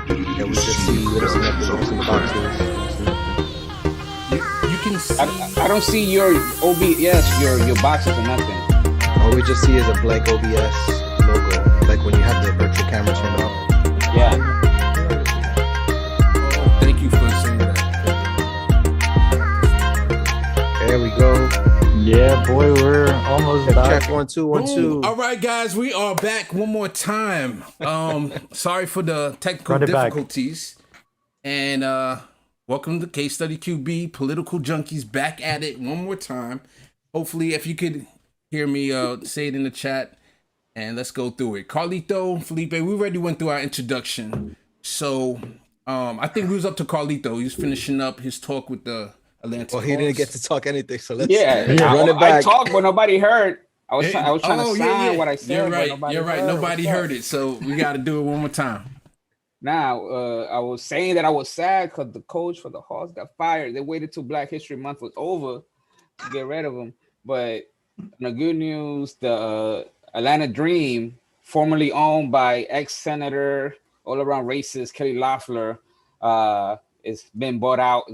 Yeah, we just see what's in the boxes. You can see. I don't see your OBS, your boxes or nothing. All we just see is a blank OBS logo, like when you have the virtual camera turned on. Yeah. Thank you for saying that. There we go. Yeah, boy, we're almost back. Check 1 2 1 2. All right, guys, we are back one more time. Sorry for the technical difficulties, and welcome to Case Study QB, Political Junkies, back at it one more time. Hopefully, if you could hear me say it in the chat, and let's go through it. Carlito, Felipe, we already went through our introduction, so I think we was up to Carlito. He was finishing up his talk with the Atlanta. Well, he didn't get to talk anything, so let's run it back. I talked, but nobody heard. I was trying to sign what I said. You're right. Nobody heard it, so we got to do it one more time. Now, I was saying that I was sad because the coach for the Hawks got fired. They waited till Black History Month was over to get rid of him. But the good news, the Atlanta Dream, formerly owned by ex-senator, all-around racist Kelly Loeffler, it's been bought out.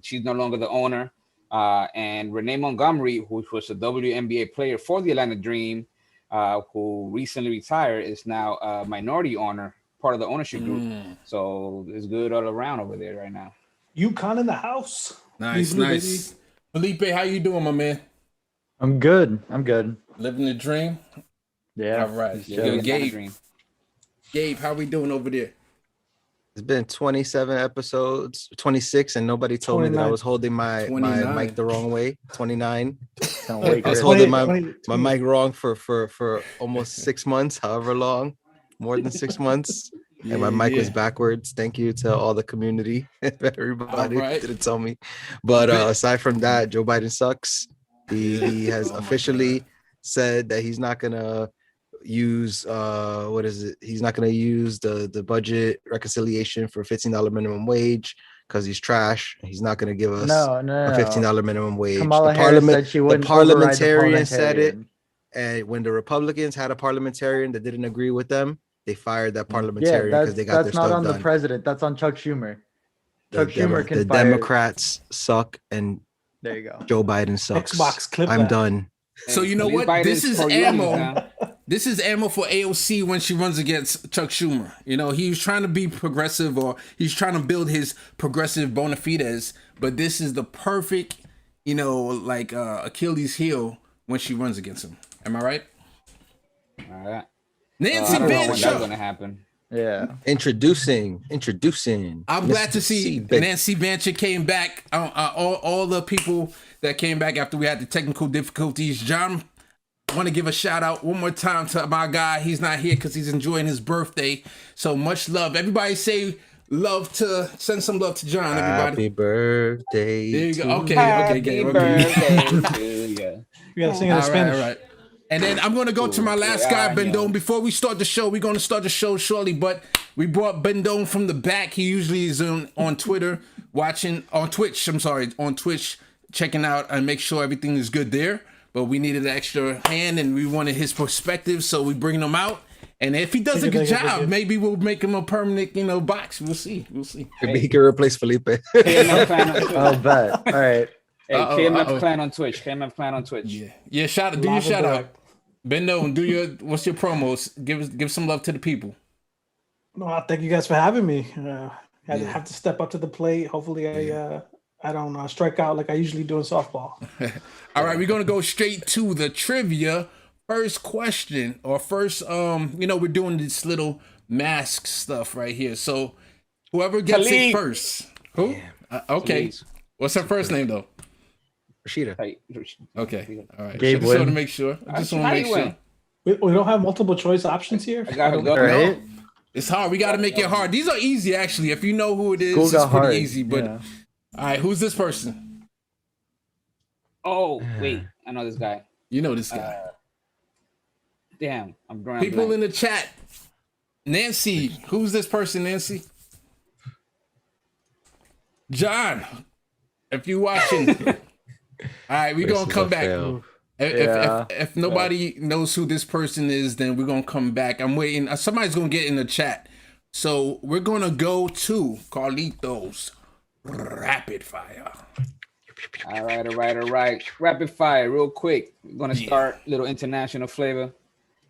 She's no longer the owner. And Renee Montgomery, who was a WNBA player for the Atlanta Dream, who recently retired, is now a minority owner, part of the ownership group. So it's good all around over there right now. UConn in the house. Nice. Felipe, how you doing, my man? I'm good. Living the dream? Yeah. All right. Yeah, Gabe, how we doing over there? It's been 27 episodes, 26, and nobody told 29. Me that I was holding my mic the wrong way. 29. I was holding my mic wrong for almost 6 months, however long, more than 6 months. And my mic was backwards. Thank you to all the community, everybody didn't tell me. But aside from that, Joe Biden sucks. He has officially said that he's not gonna use he's not going to use the budget reconciliation for $15 minimum wage because he's trash. He's not going to give us a $15 minimum wage. Kamala Harris said she wouldn't. The parliamentarian said it, and when the Republicans had a parliamentarian that didn't agree with them, they fired that parliamentarian because they got their stuff done. That's not on the president. That's on Chuck Schumer. Schumer can fire. The Democrats suck, and there you go. Joe Biden sucks. Xbox clip. I'm done. So you know what? This is ammo. This is ammo for AOC when she runs against Chuck Schumer. You know, he's trying to be progressive, or he's trying to build his progressive bona fides, but this is the perfect, Achilles heel when she runs against him. Am I right? All right. Nancy I don't know when Bancher. that's going to happen. Yeah. Introducing. I'm glad to see Nancy Bancher came back. All the people that came back after we had the technical difficulties. John, I want to give a shout out one more time to my guy. He's not here because he's enjoying his birthday. So much love. Everybody send some love to John, everybody. Happy birthday. There you go. Okay. Happy birthday to you. You gotta sing in Spanish. All right. And then I'm going to go to my last guy, Bendone. Before we start the show, we're going to start the show shortly, but we brought Bendone from the back. He usually is on Twitter, on Twitch, checking out and make sure everything is good there. But we needed an extra hand, and we wanted his perspective, so we bring him out. And if he does a good job, maybe we'll make him a permanent, box. We'll see. Maybe he can replace Felipe. I'll bet. All right. Hey, KMF Clan on Twitch. KMF Clan on Twitch. Yeah. Do your shout out. Bendo, what's your promos? Give some love to the people. No, I thank you guys for having me. I have to step up to the plate. Hopefully, I don't strike out like I usually do in softball. All right, we're gonna go straight to the trivia. First question, or first, we're doing this little mask stuff right here. So whoever gets it first. Who? Okay. Khalid. What's her first name though? Rashida. Okay. All right. Gabe just want to make sure. We don't have multiple choice options here. I got Right? It's hard. We got to make it hard. These are easy, actually. If you know who it is, it's pretty hard. Easy. But all right, who's this person? Oh, wait. I know this guy. You know this guy. Damn. I'm drawing. People in the chat. Nancy. Who's this person, Nancy? John. If you watching. All right, we're going to come back. If nobody knows who this person is, then we're going to come back. I'm waiting. Somebody's going to get in the chat So we're gonna go to Carlitos rapid fire. All right. Rapid fire, real quick. We're gonna start little international flavor.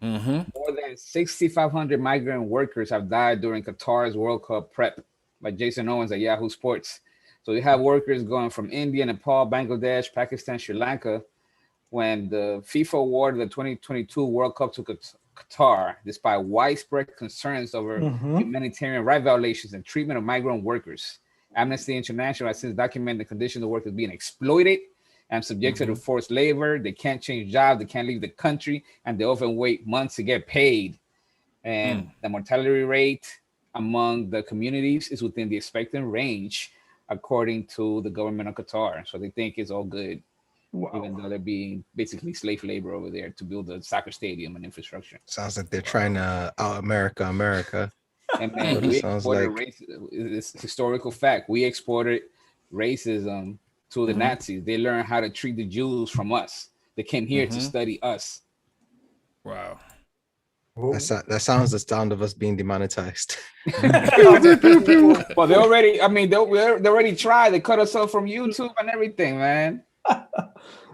More than 6,500 migrant workers have died during Qatar's World Cup prep, by Jason Owens at Yahoo Sports. So you have workers going from India, Nepal, Bangladesh, Pakistan, Sri Lanka. When the FIFA awarded the 2022 World Cup to Qatar, despite widespread concerns over humanitarian right violations and treatment of migrant workers. Amnesty International has since documented the conditions of workers being exploited and subjected to forced labor. They can't change jobs, they can't leave the country, and they often wait months to get paid. And the mortality rate among the communities is within the expected range, according to the government of Qatar. So they think it's all good, even though they're being basically slave labor over there to build a soccer stadium and infrastructure. Sounds like they're trying to out America. And man, we exported it's historical fact. We exported racism to the Nazis. They learned how to treat the Jews from us. They came here to study us. Wow. That sounds the sound of us being demonetized. Well, they already tried. They cut us off from YouTube and everything, man.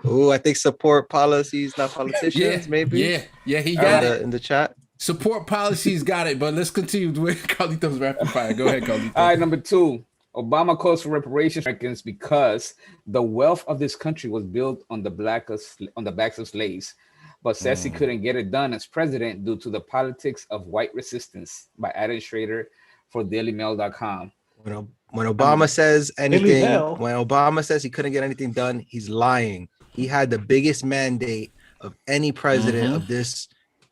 Oh, I think support policies, not politicians, maybe. Yeah, he got it in the chat. Support policies got it, but let's continue with Carlitos rapid fire. Go ahead, Carlitos. All right, number 2. Obama calls for reparations because the wealth of this country was built on the backs of slaves, but says he couldn't get it done as president due to the politics of white resistance, by Adam Schrader for DailyMail.com. When Obama says anything, when Obama says he couldn't get anything done, he's lying. He had the biggest mandate of any president of this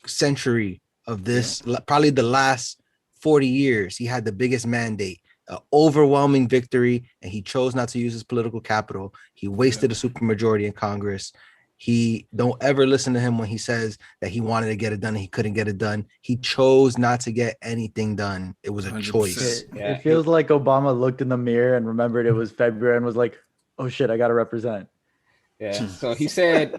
century, of this probably the last 40 years. He had the biggest mandate, an overwhelming victory, and he chose not to use his political capital. He wasted a supermajority in Congress. Don't ever listen to him when he says that he wanted to get it done and he couldn't get it done. He chose not to get anything done. It was a 100%. Choice. It feels like Obama looked in the mirror and remembered it was February and was like, oh shit, I got to represent. Yeah. So he said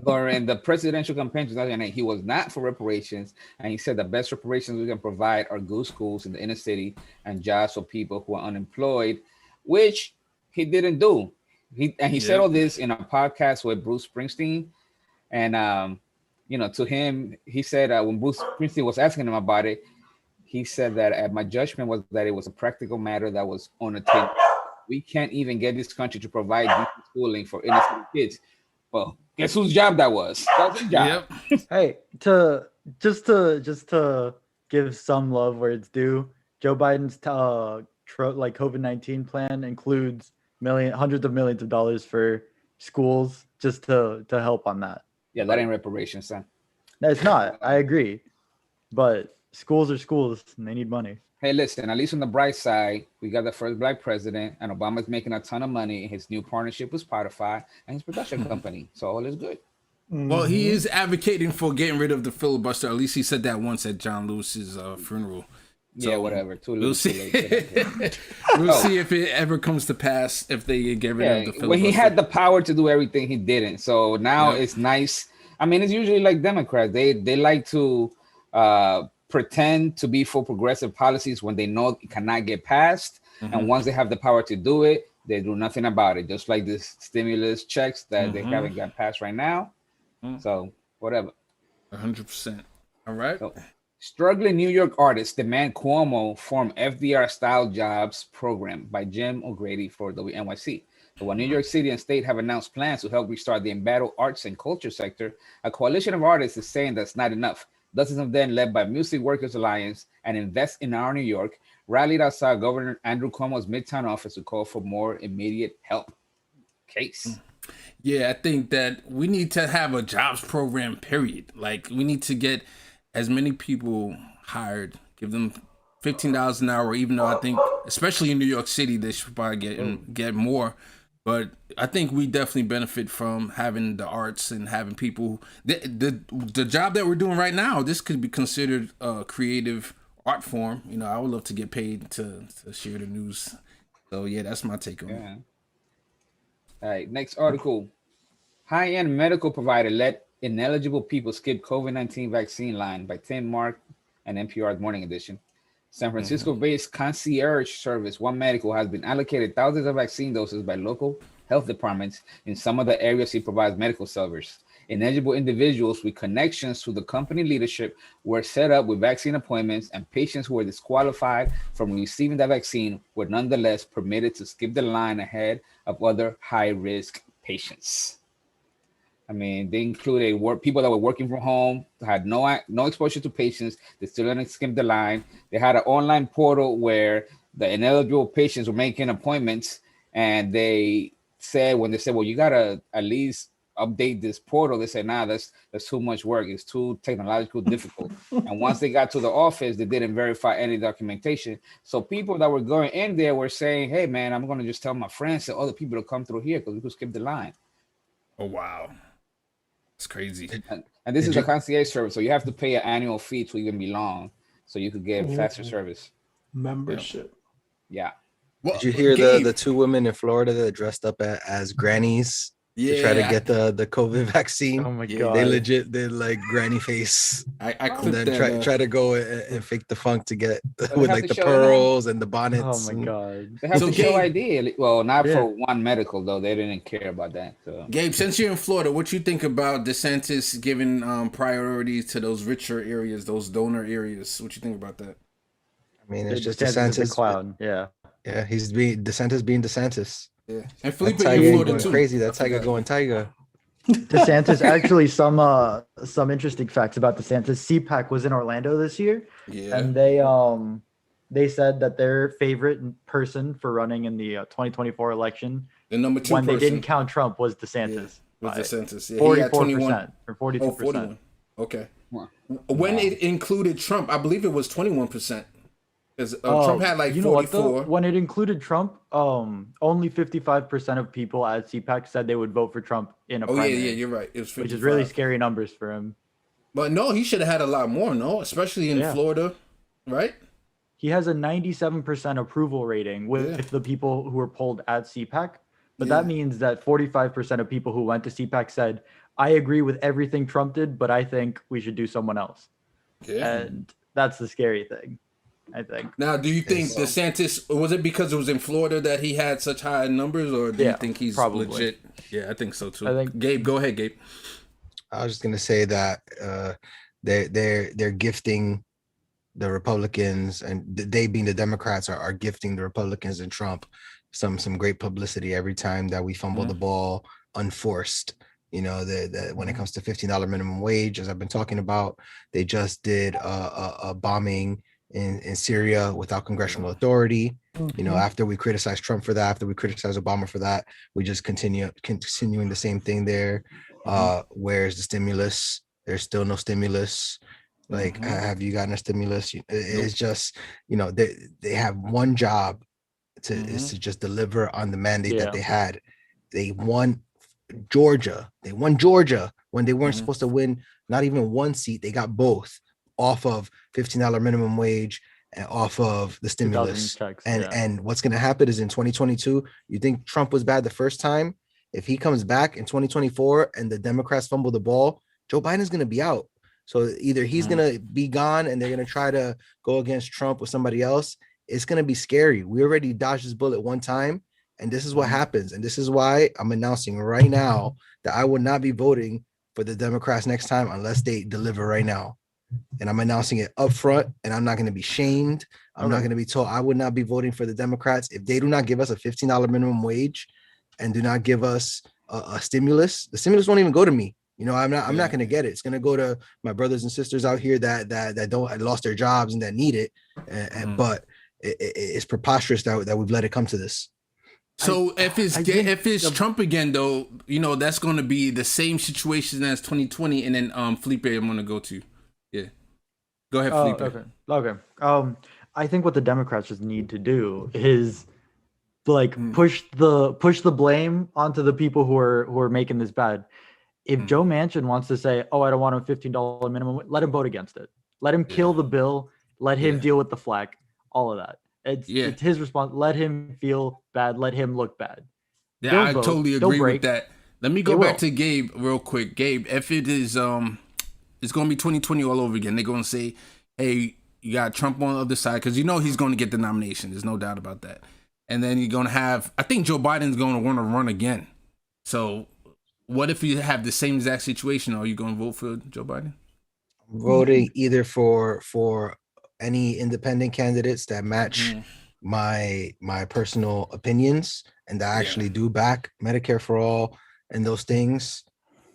during the presidential campaign 2008, he was not for reparations. And he said the best reparations we can provide are good schools in the inner city and jobs for people who are unemployed, which he didn't do. He said all this in a podcast with Bruce Springsteen. And, to him, he said when Bruce Springsteen was asking him about it, he said that my judgment was that it was a practical matter that was on the table. We can't even get this country to provide decent schooling for innocent kids. Well, guess whose job that was? That was his job. Yep. Hey, just to give some love where it's due, Joe Biden's COVID-19 plan includes hundreds of millions of dollars for schools just to help on that. Yeah, that ain't reparations, son. No, it's not. I agree, but schools are schools and they need money. Hey, listen, at least on the bright side, we got the first black president, and Obama's making a ton of money in his new partnership with Spotify and his production company. So all is good. Well, he is advocating for getting rid of the filibuster. At least he said that once at John Lewis's funeral. So yeah, whatever. We'll see. We'll see if it ever comes to pass, if they get rid of the filibuster. When he had the power to do everything, he didn't. So now it's nice. I mean, it's usually like Democrats. They like to pretend to be for progressive policies when they know it cannot get passed. And once they have the power to do it, they do nothing about it. Just like this stimulus checks that they haven't got passed right now. So whatever. 100%. All right. So, struggling New York artists demand Cuomo form FDR-style jobs program, by Jim O'Grady for WNYC. So while New York City and state have announced plans to help restart the embattled arts and culture sector, a coalition of artists is saying that's not enough. Dozens of them, led by Music Workers Alliance and Invest in Our New York, rallied outside Governor Andrew Cuomo's Midtown office to call for more immediate help. Case. Yeah, I think that we need to have a jobs program, period. Like, we need to get as many people hired, give them $15 an hour, even though I think, especially in New York City, they should probably get more. But I think we definitely benefit from having the arts and having people. The job that we're doing right now, this could be considered a creative art form. You know, I would love to get paid to share the news. So yeah, that's my take on it. All right, next article. High-end medical provider let ineligible people skip COVID-19 vaccine line, by Tim Mark and NPR's Morning Edition. San Francisco-based concierge service, One Medical, has been allocated thousands of vaccine doses by local health departments in some of the areas he provides medical service. Ineligible individuals with connections to the company leadership were set up with vaccine appointments, and patients who were disqualified from receiving the vaccine were nonetheless permitted to skip the line ahead of other high-risk patients. I mean, they included people that were working from home, had no exposure to patients. They still didn't skip the line. They had an online portal where the ineligible patients were making appointments, and they said, when they said, well, you gotta at least update this portal, they said, nah, that's too much work. It's too technological difficult. And once they got to the office, they didn't verify any documentation. So people that were going in there were saying, hey, man, I'm gonna just tell my friends and other people to come through here because we could skip the line. Oh, wow. It's crazy. And this is a concierge service, so you have to pay an annual fee to even belong, so you could get faster service. Membership. Yeah. Well, did you hear the two women in Florida that dressed up as grannies to try to get the COVID vaccine? Oh my god! They legit did like granny face. I and then try to go and fake the funk to get with like the show pearls and the bonnets. Oh my god! They have to show ID. Well, not for One Medical though. They didn't care about that. So. Gabe, since you're in Florida, what you think about DeSantis giving priority to those richer areas, those donor areas? What you think about that? I mean, it's just DeSantis clown. Yeah. Yeah, he's DeSantis being DeSantis. Yeah, and Felipe in Florida going too. Crazy, that Tiger going Tiger. DeSantis, actually, some interesting facts about DeSantis. CPAC was in Orlando this year, and they said that their favorite person for running in the 2024 election, the number 2 when person, they didn't count Trump, was DeSantis. Was DeSantis? Yeah, 44% or 42%. 41. Okay. When it included Trump, I believe it was 21%. Because Trump had like 44. You know what, though? When it included Trump, only 55% of people at CPAC said they would vote for Trump in a primary. Yeah, you're right. It was 55. Which is really scary numbers for him. But no, he should have had a lot more, no? Especially in Florida, right? He has a 97% approval rating with the people who were polled at CPAC. But that means that 45% of people who went to CPAC said, I agree with everything Trump did, but I think we should do someone else. Yeah. And that's the scary thing, I think. Now, do you think DeSantis, was it because it was in Florida that he had such high numbers, or do you think he's probably legit? Yeah, I think so too. Gabe, go ahead, Gabe. I was just gonna say that they're gifting the Republicans, and they being the Democrats are gifting the Republicans and Trump some great publicity every time that we fumble the ball unforced. You know, when it comes to $15 minimum wage, as I've been talking about, they just did a bombing in Syria without congressional authority. You know, after we criticized Trump for that, after we criticized Obama for that, we just continuing the same thing there. Where's the stimulus? There's still no stimulus. Like, have you gotten a stimulus? It's just, you know, they have one job is to just deliver on the mandate that they had. They won Georgia. They won Georgia when they weren't supposed to win not even one seat. They got both off of $15 minimum wage and off of the stimulus. And what's going to happen is in 2022, you think Trump was bad the first time? If he comes back in 2024 and the Democrats fumble the ball, Joe Biden's going to be out. So either he's going to be gone and they're going to try to go against Trump with somebody else. It's going to be scary. We already dodged this bullet one time, and this is what happens. And this is why I'm announcing right now that I will not be voting for the Democrats next time unless they deliver right now. And I'm announcing it up front, and I'm not going to be shamed. I'm not going to be told I would not be voting for the Democrats if they do not give us a $15 minimum wage and do not give us a stimulus. The stimulus won't even go to me. You know, I'm not going to get it. It's going to go to my brothers and sisters out here that don't lost their jobs and that need it. But it's preposterous that we've let it come to this. So if it's Trump again, though, you know, that's going to be the same situation as 2020. And then Felipe, I'm going to go to. Yeah. Go ahead, Felipe. Okay. I think what the Democrats just need to do is like push the blame onto the people who are making this bad. If Joe Manchin wants to say, "Oh, I don't want a $15 minimum," let him vote against it. Let him kill the bill. Let him deal with the flack. All of that. It's his response. Let him feel bad. Let him look bad. Yeah, I totally agree with that. Let me go back to Gabe real quick. Gabe, if it is it's gonna be 2020 all over again, they're gonna say, hey, you got Trump on the other side because you know he's going to get the nomination. There's no doubt about that. And then you're going to have, I think Joe Biden's going to want to run again. So what if you have the same exact situation? Are you going to vote for Joe Biden? Voting either for any independent candidates that match my personal opinions and that actually do back Medicare for all and those things,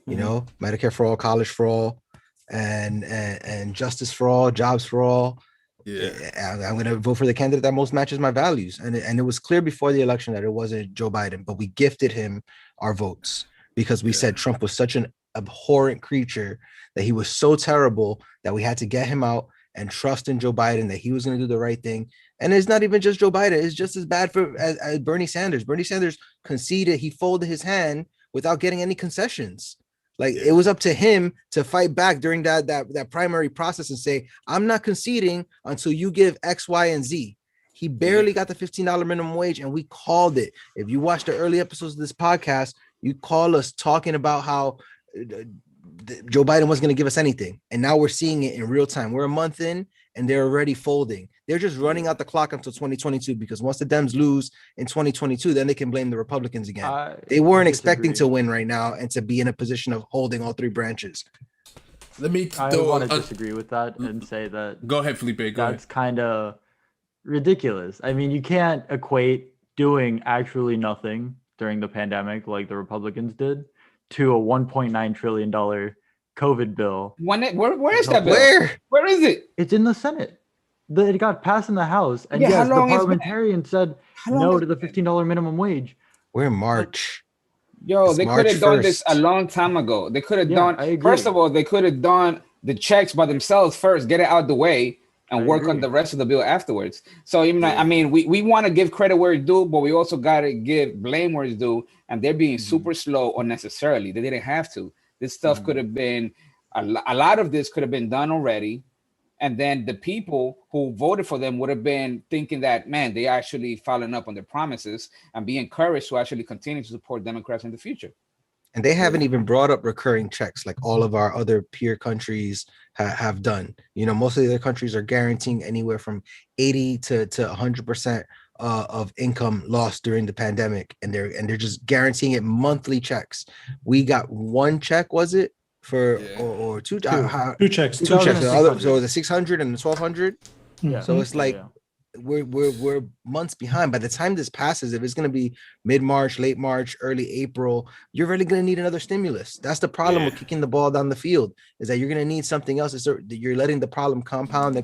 you know, Medicare for all, college for all, and justice for all, jobs for all. I'm going to vote for the candidate that most matches my values. And it was clear before the election that it wasn't Joe Biden, but we gifted him our votes because we said Trump was such an abhorrent creature, that he was so terrible that we had to get him out and trust in Joe Biden that he was going to do the right thing. And it's not even just Joe Biden. It's just as bad as Bernie Sanders. Bernie Sanders conceded. He folded his hand without getting any concessions. Like it was up to him to fight back during that primary process and say, I'm not conceding until you give X, Y, and Z. He barely got the $15 minimum wage, and we called it. If you watch the early episodes of this podcast, you call us talking about how Joe Biden wasn't going to give us anything. And now we're seeing it in real time. We're a month in and they're already folding. They're just running out the clock until 2022, because once the Dems lose in 2022, then they can blame the Republicans again. They weren't expecting to win right now and to be in a position of holding all three branches. I want to disagree with that and say that. Go ahead, Felipe. That's kind of ridiculous. I mean, you can't equate doing actually nothing during the pandemic like the Republicans did to a $1.9 trillion COVID bill. Where is that bill? Where is it? It's in the Senate. It got passed in the House. And yes, the parliamentarian said no to the $15 minimum wage. We're in March. Yo, they could have done this a long time ago. They could have done, first of all, they could have done the checks by themselves first, get it out the way, and work on the rest of the bill afterwards. So, even I mean, we want to give credit where it's due, but we also got to give blame where it's due. And they're being super slow unnecessarily. They didn't have to. This stuff could have been, a lot of this could have been done already. And then the people who voted for them would have been thinking that, man, they actually following up on their promises and be encouraged to actually continue to support Democrats in the future. And they haven't even brought up recurring checks like all of our other peer countries have done. You know, most of the other countries are guaranteeing anywhere from 80 to 100% of income lost during the pandemic, and they're just guaranteeing it monthly checks. We got one check, was it for or two checks? Two checks. So the 600 and the 1200. Yeah. So it's like we're months behind. By the time this passes, if it's going to be mid-March, late March, early April, you're really going to need another stimulus. That's the problem with kicking the ball down the field, is that you're going to need something else. You're letting the problem compound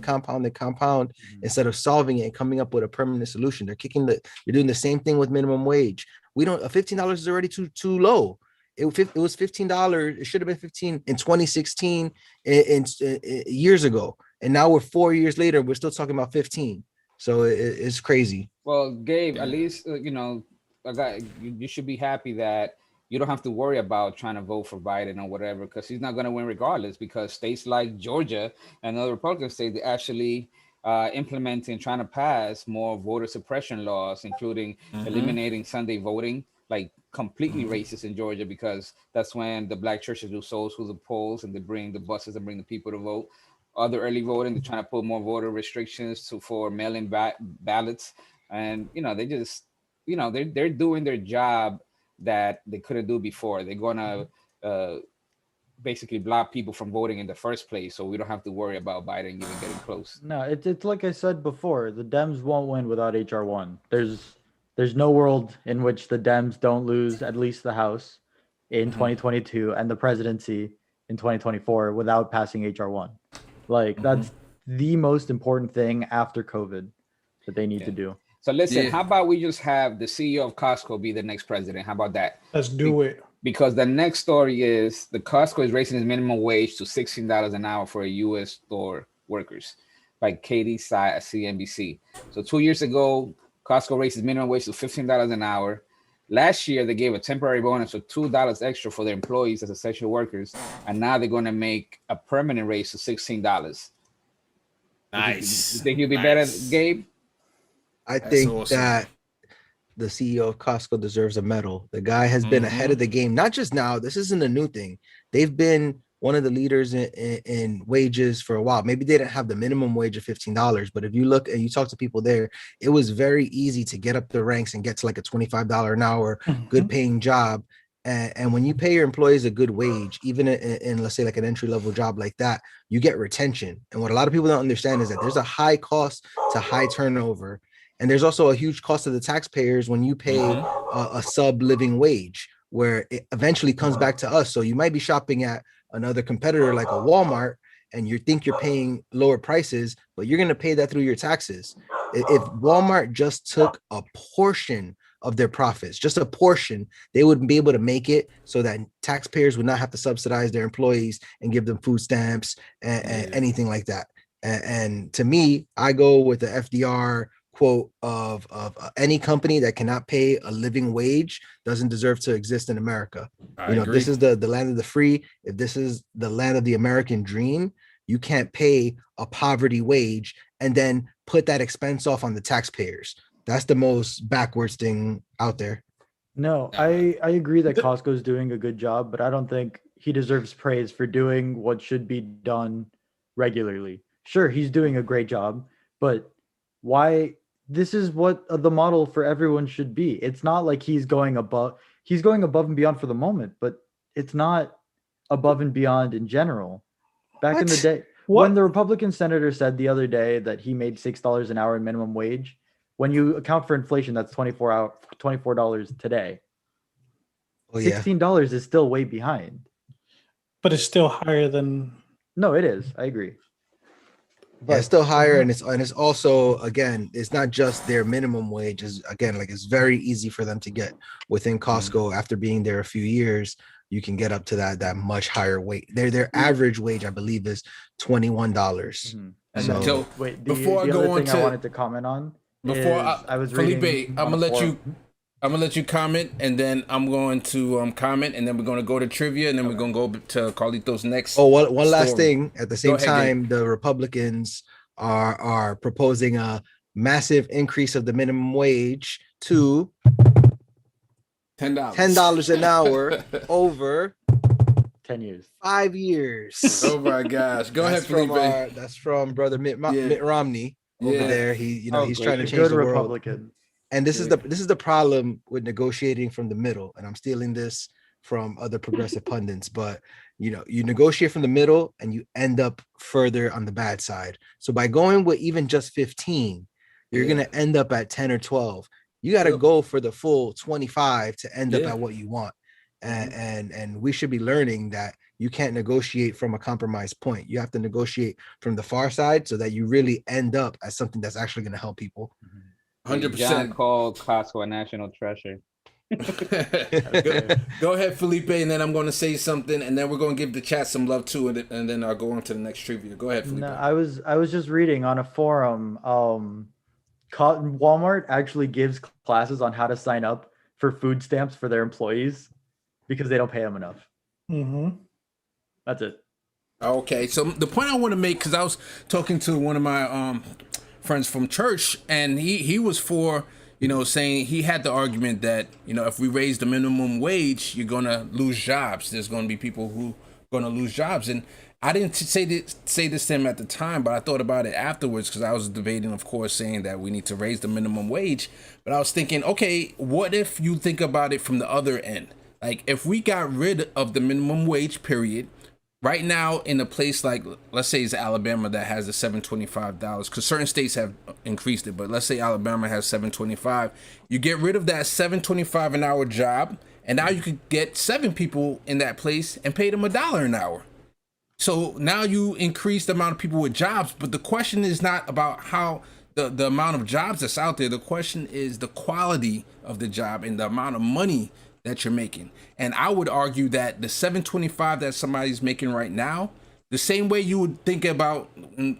instead of solving it and coming up with a permanent solution. You're doing the same thing with minimum wage. $15 is already too low. It was $15. It should have been 15 in 2016 years ago. And now we're 4 years later, we're still talking about 15. So it's crazy. Well, Gabe, at least, you should be happy that you don't have to worry about trying to vote for Biden or whatever, because he's not going to win regardless, because states like Georgia and other Republican states, they actually implementing, trying to pass more voter suppression laws, including eliminating Sunday voting, like completely racist in Georgia, because that's when the black churches do souls through the polls and they bring the buses and bring the people to vote. Other early voting, they're trying to put more voter restrictions for mail-in ballots, and they just they're doing their job that they couldn't do before. They're gonna basically block people from voting in the first place, so we don't have to worry about Biden even getting close. No, it's like I said before, the Dems won't win without HR1. There's no world in which the Dems don't lose at least the House in 2022 and the presidency in 2024 without passing HR1. Like that's the most important thing after COVID that they need to do. So listen, how about we just have the CEO of Costco be the next president? How about that? Let's do it. Because the next story is the Costco is raising its minimum wage to $16 an hour for U.S. store workers, by Katie Tsai at CNBC. So 2 years ago, Costco raised its minimum wage to $15 an hour. Last year, they gave a temporary bonus of $2 extra for their employees as essential workers, and now they're going to make a permanent raise to $16. Nice. You think you'll be better, Gabe? I think that the CEO of Costco deserves a medal. The guy has been ahead of the game, not just now. This isn't a new thing. They've been one of the leaders in wages for a while. Maybe they didn't have the minimum wage of $15, but if you look and you talk to people there, it was very easy to get up the ranks and get to like a $25 an hour, good paying job. And when you pay your employees a good wage, even in let's say like an entry level job like that, you get retention. And what a lot of people don't understand is that there's a high cost to high turnover. And there's also a huge cost to the taxpayers when you pay a sub living wage, where it eventually comes back to us. So you might be shopping at another competitor like a Walmart, and you think you're paying lower prices, but you're going to pay that through your taxes. If Walmart just took a portion of their profits, just a portion, they would be able to make it so that taxpayers would not have to subsidize their employees and give them food stamps and anything like that. And to me, I go with the FDR quote of any company that cannot pay a living wage doesn't deserve to exist in America. I agree. This is the land of the free. If this is the land of the American dream, you can't pay a poverty wage and then put that expense off on the taxpayers. That's the most backwards thing out there. No, I agree that Costco's doing a good job, but I don't think he deserves praise for doing what should be done regularly. Sure, he's doing a great job, but why? This is what the model for everyone should be. It's not like he's going above and beyond for the moment, but it's not above and beyond in general. Back in the day, when the Republican senator said the other day that he made $6 an hour in minimum wage, when you account for inflation, that's $24 today. Oh, yeah. $16 is still way behind. But it's still higher than. No, it is. I agree. But it's still higher, and it's also, again, it's not just their minimum wage. Is again, like, it's very easy for them to get within Costco. After being there a few years, you can get up to that much higher wage. Their average wage, I believe, is $21. So wait, before I go on, I wanted to comment on. Before I was Felipe, I'm gonna let you comment, and then I'm going to comment, and then we're gonna go to trivia, and then we're gonna go to Carlito's next. Oh, one last thing. At the same time, the Republicans are proposing a massive increase of the minimum wage to $10 an hour over 10 years, 5 years. Oh my gosh! Go ahead, Felipe. That's from brother Mitt Romney over there. He's trying to change the world. Republican. And this is the problem with negotiating from the middle. And I'm stealing this from other progressive pundits, but you negotiate from the middle and you end up further on the bad side. So by going with even just 15, you're going to end up at 10 or 12. You got to go for the full 25 to end up at what you want. And we should be learning that you can't negotiate from a compromise point. You have to negotiate from the far side so that you really end up as something that's actually going to help people. 100%. John called Costco a national treasure. Go ahead, Felipe, and then I'm going to say something, and then we're going to give the chat some love too, and then I'll go on to the next trivia. Go ahead, Felipe. No, I was just reading on a forum. Walmart actually gives classes on how to sign up for food stamps for their employees because they don't pay them enough. That's it. Okay, so the point I want to make, because I was talking to one of my friends from church, and he was for, saying he had the argument that, if we raise the minimum wage, you're going to lose jobs. There's going to be people who are going to lose jobs. And I didn't say this to him at the time, but I thought about it afterwards, because I was debating, of course, saying that we need to raise the minimum wage. But I was thinking, okay, what if you think about it from the other end? Like, if we got rid of the minimum wage, period, right now in a place like, let's say it's Alabama that has the $725, because certain states have increased it, but let's say Alabama has $725. You get rid of that $725 an hour job, and now you could get 7 people in that place and pay them $1 an hour. So now you increase the amount of people with jobs, but the question is not about how the amount of jobs that's out there. The question is the quality of the job and the amount of money that you're making. And I would argue that the $725 that somebody's making right now, the same way you would think about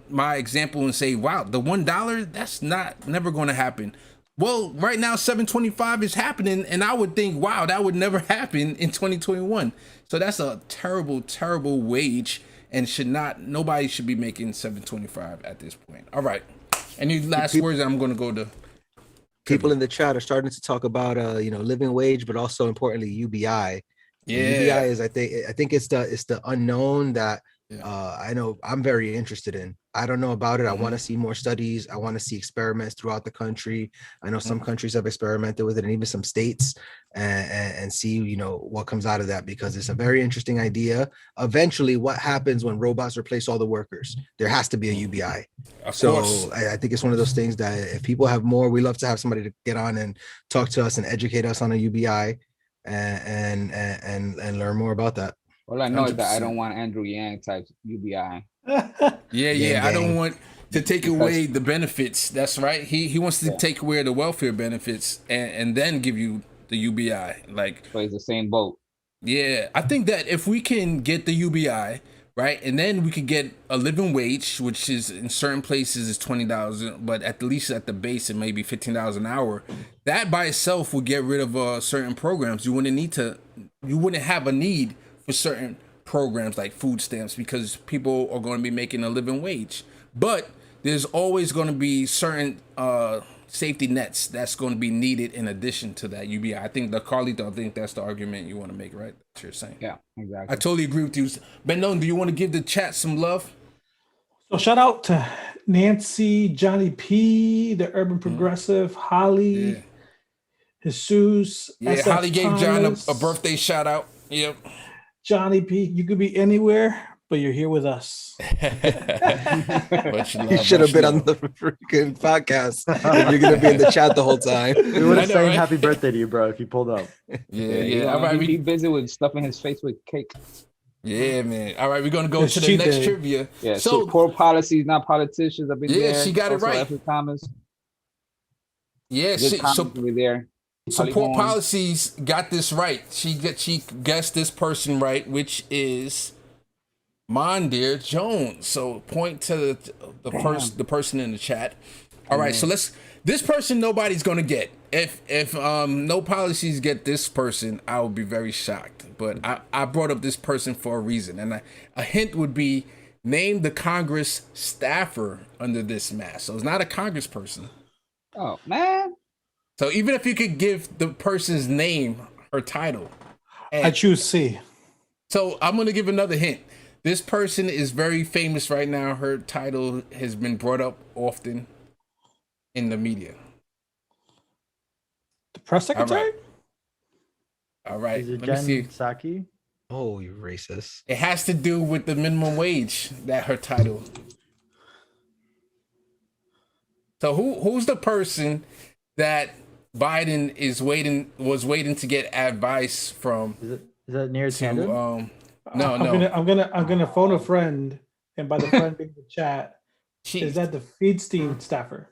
my example and say, wow, the $1, that's never going to happen. Well, right now, $725 is happening, and I would think, wow, that would never happen in 2021. So that's a terrible, terrible wage, and nobody should be making $725 at this point. All right. Any last words? I'm going to go to people in the chat are starting to talk about living wage, but also importantly UBI. The UBI is, I think it's the unknown that I know I'm very interested in. I don't know about it. I want to see more studies. I want to see experiments throughout the country. I know some countries have experimented with it, and even some states, and see, what comes out of that, because it's a very interesting idea. Eventually, what happens when robots replace all the workers? There has to be a UBI. So I think it's one of those things that if people have more, we love to have somebody to get on and talk to us and educate us on a UBI and learn more about that. All I know 100%. Is that I don't want Andrew Yang type UBI. Yeah. I don't want to take away the benefits. That's right. He wants to take away the welfare benefits and then give you the UBI. So it's the same boat. Yeah, I think that if we can get the UBI, right, and then we could get a living wage, which is in certain places is $20, but at least at the base it may be $15 an hour. That by itself would get rid of certain programs. You wouldn't have a need for certain programs like food stamps, because people are going to be making a living wage. But there's always going to be certain safety nets that's going to be needed in addition to that UBI. I think Carlito, I think that's the argument you want to make, right? That's what you're saying. Yeah, exactly. I totally agree with you. Bendon, do you want to give the chat some love? So shout out to Nancy, Johnny P, the Urban Progressive, Holly, Jesus. Yeah, Holly gave John a birthday shout out. Yep. Johnny P, you could be anywhere, but you're here with us. You should have been on the freaking podcast. You're going to be in the chat the whole time. We would have sang happy birthday to you, bro, if you pulled up. Yeah. All right, be busy with stuffing his face with cake. Yeah, man. All right, we're going to go to the next trivia. Yeah, support policies, not politicians. I've been there. She got it right. Thomas. Yeah, there. Support policies got this right. She guessed this person right, which is Mondear Jones. So point to the person in the chat. All right, so this person nobody's gonna get. If no policies get this person, I would be very shocked. But I brought up this person for a reason, and a hint would be name the Congress staffer under this mask. So it's not a congressperson. Oh man. So even if you could give the person's name, her title. I choose C. So I'm going to give another hint. This person is very famous right now. Her title has been brought up often in the media. The press secretary? All right. Is it Let me see. Psaki? Oh, you racist. It has to do with the minimum wage, that her title. So who's the person that Biden was waiting to get advice from? Is that near Tandem? No. I'm gonna phone a friend, and by the friend being the chat, is that the Feedstein staffer?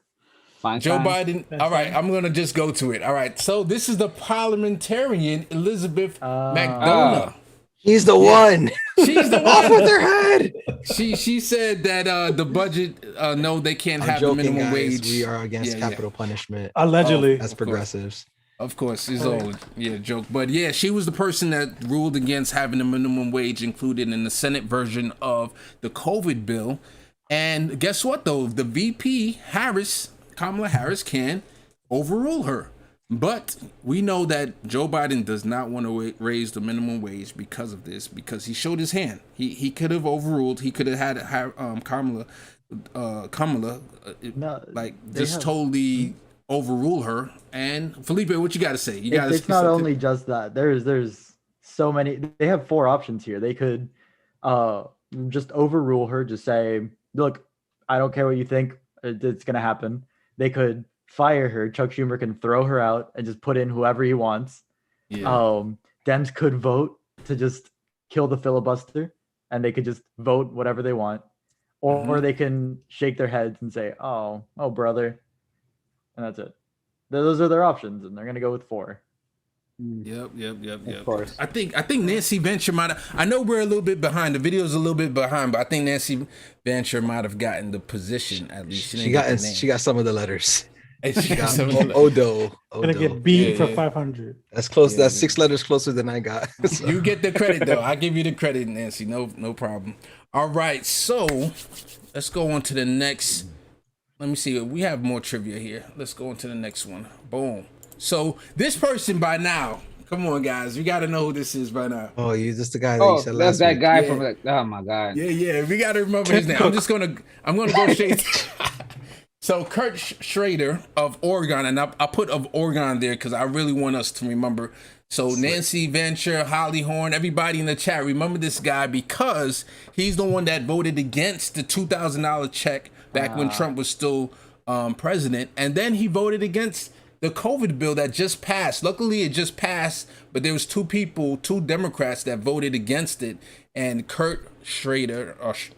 Joe Biden. All right, I'm gonna just go to it. All right, so this is the parliamentarian Elizabeth McDonough. He's the one. She's the one. Off with her head. She said that the budget, no, they can't have the minimum wage. We are against capital punishment. Allegedly. As progressives. Of course, it's all joke. But yeah, she was the person that ruled against having the minimum wage included in the Senate version of the COVID bill. And guess what, though? The VP, Kamala Harris, can overrule her. But we know that Joe Biden does not want to raise the minimum wage because of this, because he showed his hand. He could have overruled. He could have had Kamala totally overrule her. And Felipe, what you got to say? It's not only just that. There's so many. They have four options here. They could just overrule her. Just say, look, I don't care what you think. It's going to happen. They could fire her. Chuck Schumer can throw her out and just put in whoever he wants. Dems could vote to just kill the filibuster, and they could just vote whatever they want, or they can shake their heads and say, oh brother, and that's it. Those are their options, and they're gonna go with four. Yep. Of course. I think Nancy Venture might have. I know we're a little bit behind. The video's a little bit behind, but I think Nancy Venture might have gotten the position at least. She got some of the letters. Odo. Gonna get B for 500. That's close. That's 6 letters closer than I got. So. You get the credit though. I give you the credit, Nancy. No problem. All right, so let's go on to the next. Let me see. We have more trivia here. Let's go on to the next one. Boom. So this person by now, Come on, guys. We got to know who this is by now. Oh, you just the guy that you said that's last that week. guy from like, oh my God. Yeah. We got to remember his name. I'm going to go straight. So Kurt Schrader of Oregon, and I put of Oregon there because I really want us to remember. So Nancy Venture, Holly Horn, everybody in the chat, remember this guy because he's the one that voted against the $2,000 check back when Trump was still president. And then he voted against the COVID bill that just passed. Luckily, it just passed, but there was two Democrats that voted against it. And Kurt Schrader,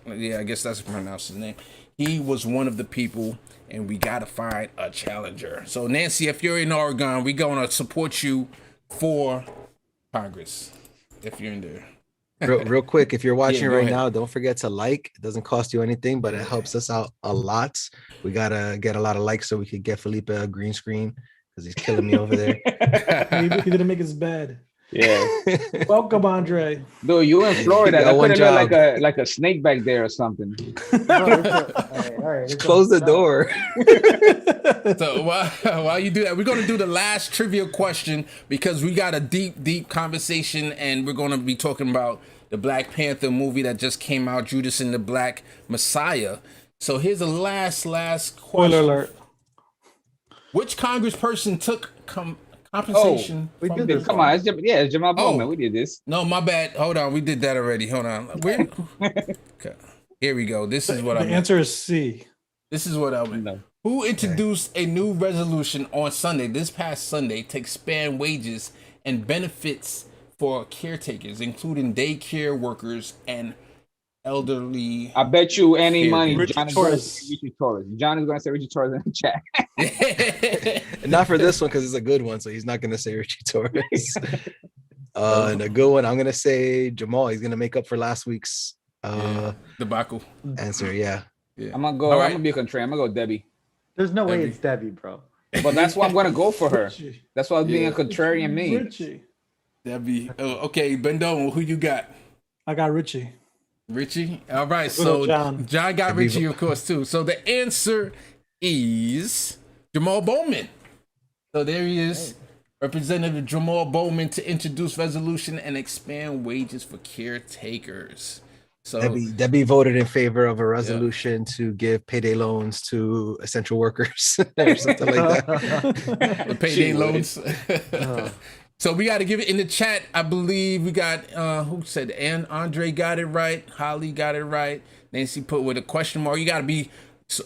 I guess that's pronounced his name. He was one of the people, and we got to find a challenger. So Nancy, if you're in Oregon, we're going to support you for Congress if you're in there. Real quick, if you're watching right ahead. now, don't forget to like. It doesn't cost you anything, but it helps us out a lot. We gotta get a lot of likes so we could get Felipe a green screen because he's killing me over there. He didn't make his bed. Yeah. Welcome, Andre. Dude, you in Florida. got That one could have job. like a snake back there or something. All right. Close the door. So while you do that, we're going to do the last trivia question because we got a deep conversation, and we're going to be talking about the Black Panther movie that just came out, Judas and the Black Messiah. So here's the last question. Spoiler alert. Which congressperson took compensation? we from did the- this. Come on, it's Jamal Bowman. We did this. No, my bad. Hold on. We did that already. Hold on. Okay. Here we go. This is what The answer is C. This is what I meant. No. Who introduced a new resolution on Sunday, this past Sunday, to expand wages and benefits for caretakers, including daycare workers and elderly? I bet you any money, Richie John is going to Torres. say Richie Torres. John is going to say Richie Torres in the chat. Not for this one because it's a good one, so he's not gonna say Richie Torres. And a good one, I'm gonna say Jamal. He's gonna make up for last week's Debacle. answer. Yeah. I'm gonna go. All right. I'm gonna be a contrarian. I'm gonna go Debbie. There's no way Debbie. it's Debbie, bro. But that's why I'm gonna go for her. Richie. That's why being a contrarian me. Richie. That'd be okay. Bendon, who you got? I got Richie. Richie. All right. Good old So John. John got Richie, of course, too. So the answer is Jamal Bowman. So there he is, Representative Jamal Bowman, to introduce resolution and expand wages for caretakers. So Debbie voted in favor of a resolution to give payday loans to essential workers or something like that. the payday loans. So we got to give it in the chat. I believe we got who said, and Andre got it right. Holly got it right. Nancy put with a question mark. You got to be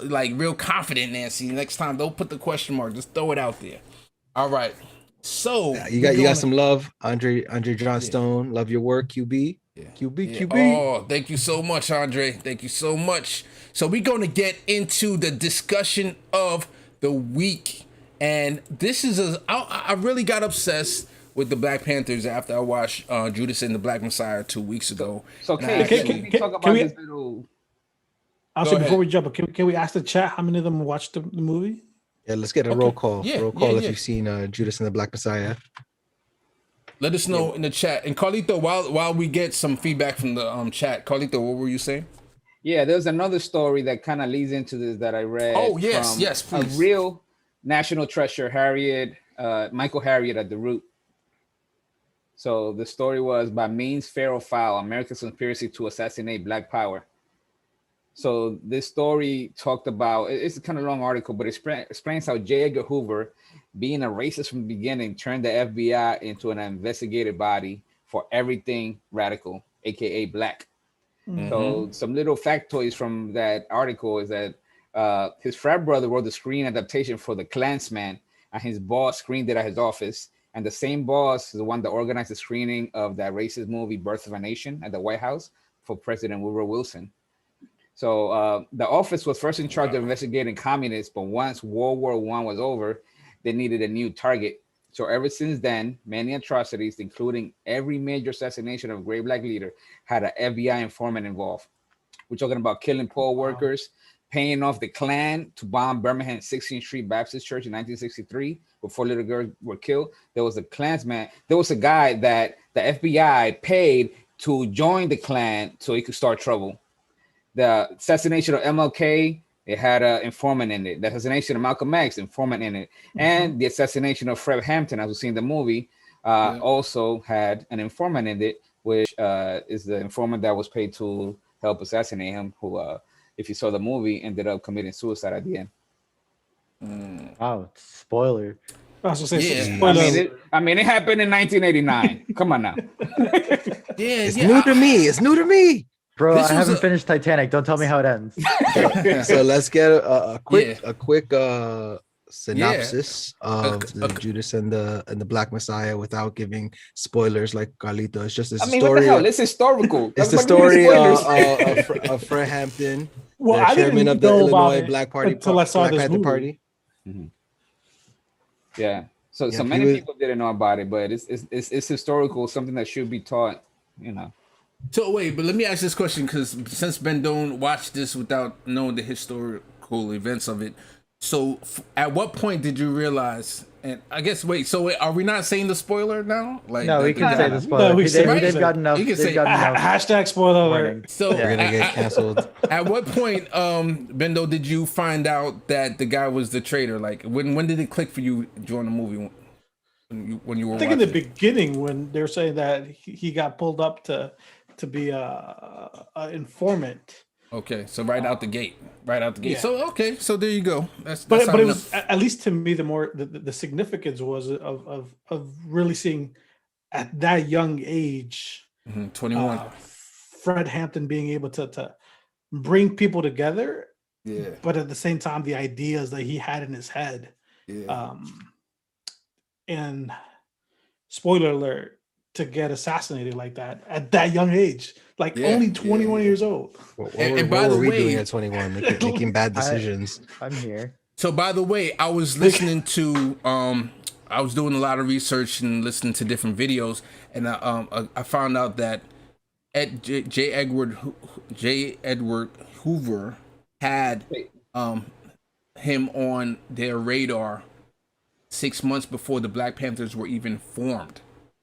like real confident, Nancy. Next time, don't put the question mark. Just throw it out there. All right. So You got some love, Andre Johnstone. Love your work, QB. QB. Oh, thank you so much, Andre. Thank you so much. So we're going to get into the discussion of the week. And this is I really got obsessed with the Black Panthers after I watched Judas and the Black Messiah 2 weeks ago. So And can we talk about can we- this little? Also, Go before ahead. we jump, can we ask the chat how many of them watched the movie? Yeah, let's get a roll call. Yeah, Roll call yeah, if yeah. you've seen Judas and the Black Messiah. Let us know in the chat. And Carlito, while we get some feedback from the chat, Carlito, what were you saying? Yeah, there's another story that kind of leads into this that I read. Oh, yes, from yes, please. A real national treasure, Michael Harriot at the root. So the story was by means fair or foul, America's conspiracy to assassinate Black Power. So this story talked about, it's a kind of long article, but it explains how J. Edgar Hoover, being a racist from the beginning, turned the FBI into an investigative body for everything radical, aka Black. So some little factoids from that article is that his frat brother wrote the screen adaptation for The Klansman, and his boss screened it at his office. And the same boss is the one that organized the screening of that racist movie, Birth of a Nation, at the White House for President Woodrow Wilson. So the office was first in charge of investigating communists, but once World War I was over, they needed a new target. So ever since then, many atrocities, including every major assassination of a great Black leader, had an FBI informant involved. We're talking about killing poor workers, paying off the Klan to bomb Birmingham 16th Street Baptist Church in 1963, where 4 little girls were killed. There was a Klansman. There was a guy that the FBI paid to join the Klan so he could start trouble. The assassination of MLK, it had an informant in it. The assassination of Malcolm X, informant in it. And the assassination of Fred Hampton, as we see in the movie, also had an informant in it, which is the informant that was paid to help assassinate him, who, if you saw the movie, ended up committing suicide at the end. Wow, spoiler. I was gonna say, Yeah. spoiler. I mean, it happened in 1989. Come on now. It's new to me. It's new to me. Bro, I haven't finished Titanic. Don't tell me how it ends. So let's get a quick synopsis of the Judas and the Black Messiah without giving spoilers like Carlito. It's just a story. What the hell? It's historical. It's the story of Fred Hampton, the chairman of the Illinois Black Panther Party. Mm-hmm. Yeah. So many people didn't know about it, but it's historical, something that should be taught, you know. So wait, but let me ask this question, because since Ben don't watch this without knowing the historical events of it, so at what point did you realize? And I guess are we not saying the spoiler now? Like, no, we can say the spoiler. No, they've got enough. Hashtag spoiler alert. So we're gonna get canceled. At what point, Bendo, did you find out that the guy was the traitor? Like, when did it click for you during the movie? When you were, I think in the beginning, when they're saying that he got pulled up to be a informant. Okay, so right out the gate. Yeah. So there you go. That's but it was, at least to me, the significance was of really seeing at that young age, 21, Fred Hampton being able to bring people together. Yeah. But at the same time, the ideas that he had in his head. Yeah. And spoiler alert, to get assassinated like that at that young age, only 21 years old. What were we doing at 21? Making bad decisions. I'm here. So by the way, I was listening to I was doing a lot of research and listening to different videos, and I found out that J. Edward Hoover had him on their radar 6 months before the Black Panthers were even formed.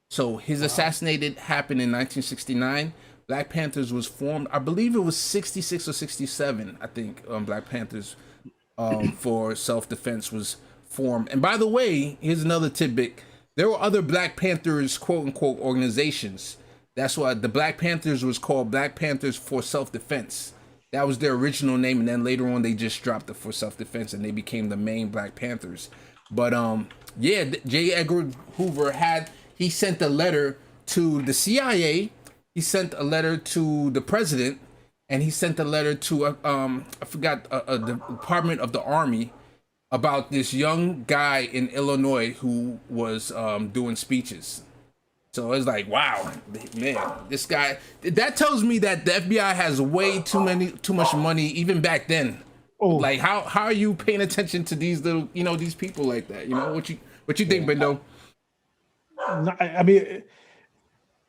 So his assassinated happened in 1969. Black Panthers was formed, I believe it was 66 or 67, I think, Black Panthers for self-defense was formed. And by the way, here's another tidbit. There were other Black Panthers, quote-unquote, organizations. That's why the Black Panthers was called Black Panthers for Self-Defense. That was their original name, and then later on they just dropped it for self-defense, and they became the main Black Panthers. But J. Edgar Hoover he sent a letter to the CIA, he sent a letter to the president, and he sent a letter to the Department of the Army about this young guy in Illinois who was doing speeches. So it's like, wow, man, this guy. That tells me that the FBI has way too much money even back then. Oh. Like, how are you paying attention to these little, these people like that? What you think, Bendo? I mean,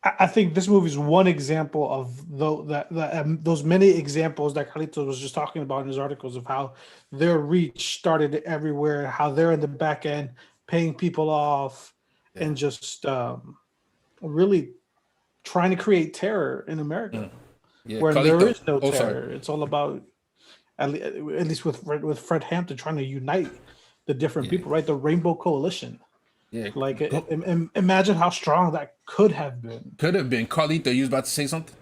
I think this movie is one example of those many examples that Carlitos was just talking about in his articles of how their reach started everywhere, how they're in the back end paying people off, and just really trying to create terror in America, where there is no terror. Sorry. It's all about, at least with Fred Hampton, trying to unite the different people, right? The Rainbow Coalition. Yeah. Like, imagine how strong that could have been. Carlito, you was about to say something?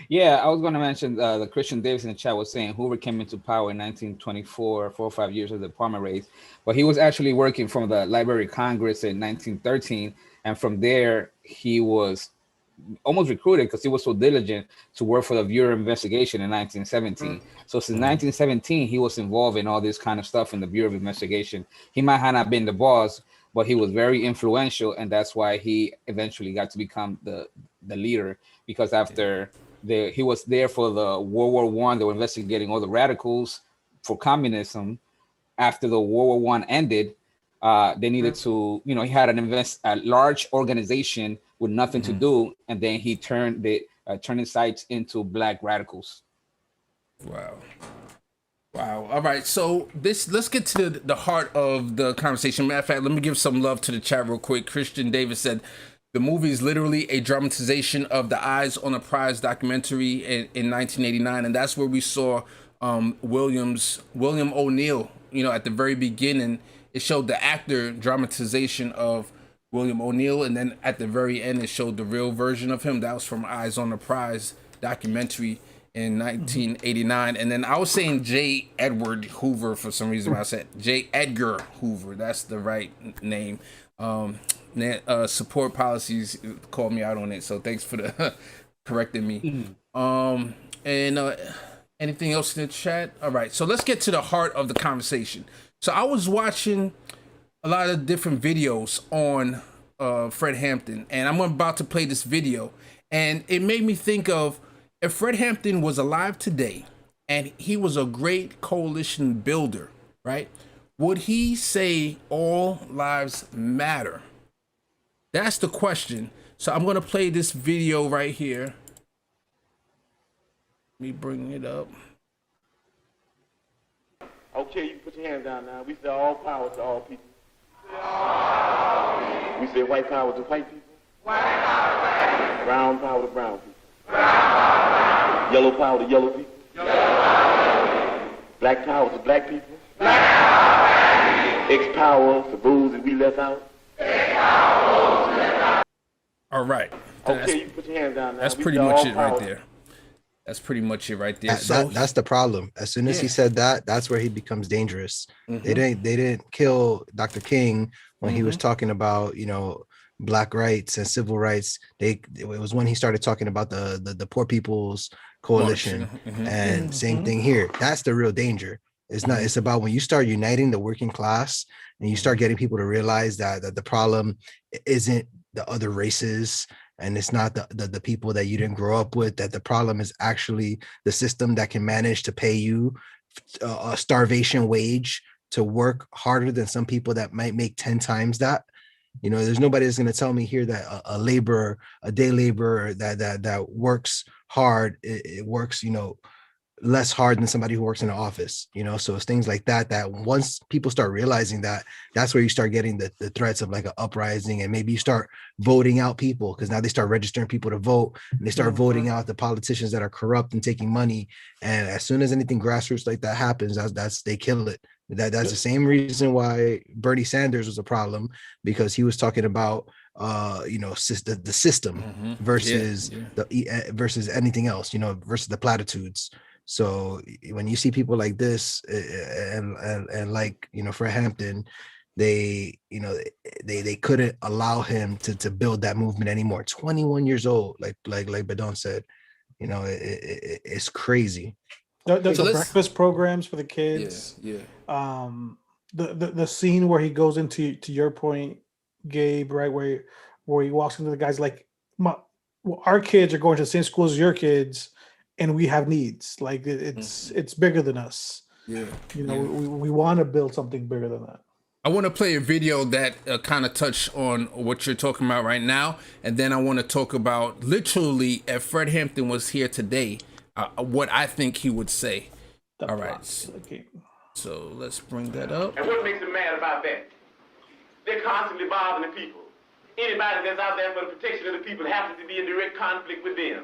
Yeah, I was going to mention the Christian Davis in the chat was saying Hoover came into power in 1924, 4 or 5 years of the Palmer race. But he was actually working from the Library of Congress in 1913. And from there, he was almost recruited because he was so diligent to work for the Bureau of Investigation in 1917. So since 1917, he was involved in all this kind of stuff in the Bureau of Investigation. He might have not been the boss, but he was very influential, and that's why he eventually got to become the leader, because after he was there for the World War I, they were investigating all the radicals for communism. After the World War I ended, they needed to, he had a large organization with nothing to do, and then he turned his sights into Black radicals. Wow. All right. So let's get to the heart of the conversation. Matter of fact, let me give some love to the chat real quick. Christian Davis said the movie is literally a dramatization of the Eyes on a Prize documentary in 1989, and that's where we saw William O'Neill. At the very beginning, it showed the actor dramatization of William O'Neill, and then at the very end it showed the real version of him. That was from Eyes on the Prize documentary in 1989. And then I was saying J. Edward Hoover for some reason. I said J. Edgar Hoover. That's the right name. Support Policies called me out on it, so thanks for the correcting me. Anything else in the chat? All right, so let's get to the heart of the conversation. So I was watching a lot of different videos on Fred Hampton, and I'm about to play this video, and it made me think of if Fred Hampton was alive today and he was a great coalition builder, right? Would he say all lives matter? That's the question. So I'm going to play this video right here. Let me bring it up. Okay, you put your hands down now. We say all power to all people. We say white power to white people. Brown power to brown people. Yellow power to yellow people. Black power to black people. X power to those that we left out. All right. Okay, you put your hands down now. That's pretty much it right there. That's pretty much it right there. That's the problem. As soon as he said that, that's where he becomes dangerous. They didn't kill Dr. King when he was talking about, black rights and civil rights. It was when he started talking about the Poor People's Coalition and same thing here. That's the real danger. It's not, it's about when you start uniting the working class and you start getting people to realize that the problem isn't the other races, and it's not the people that you didn't grow up with, that the problem is actually the system that can manage to pay you a starvation wage to work harder than some people that might make 10 times that. There's nobody that's going to tell me here that a day laborer that works hard, it works, less hard than somebody who works in an office, so it's things like that once people start realizing that, that's where you start getting the threats of like an uprising, and maybe you start voting out people, because now they start registering people to vote, and they start voting out the politicians that are corrupt and taking money. And as soon as anything grassroots like that happens, that's they kill it. That's the same reason why Bernie Sanders was a problem, because he was talking about the system versus versus anything else, versus the platitudes. So when you see people like this and like Fred Hampton, they couldn't allow him to build that movement anymore. 21 years old, like Badon said, it's crazy. The breakfast programs for the kids. The scene where he goes into, to your point, Gabe, right, where he walks into the guys like, our kids are going to the same school as your kids, and we have needs. Like it's bigger than us. We want to build something bigger than that. I want to play a video that kind of touch on what you're talking about right now, and then I want to talk about literally if Fred Hampton was here today, what I think he would say. All right. So let's bring that up. And what makes them mad about that? They're constantly bothering the people. Anybody that's out there for the protection of the people happens to be in direct conflict with them.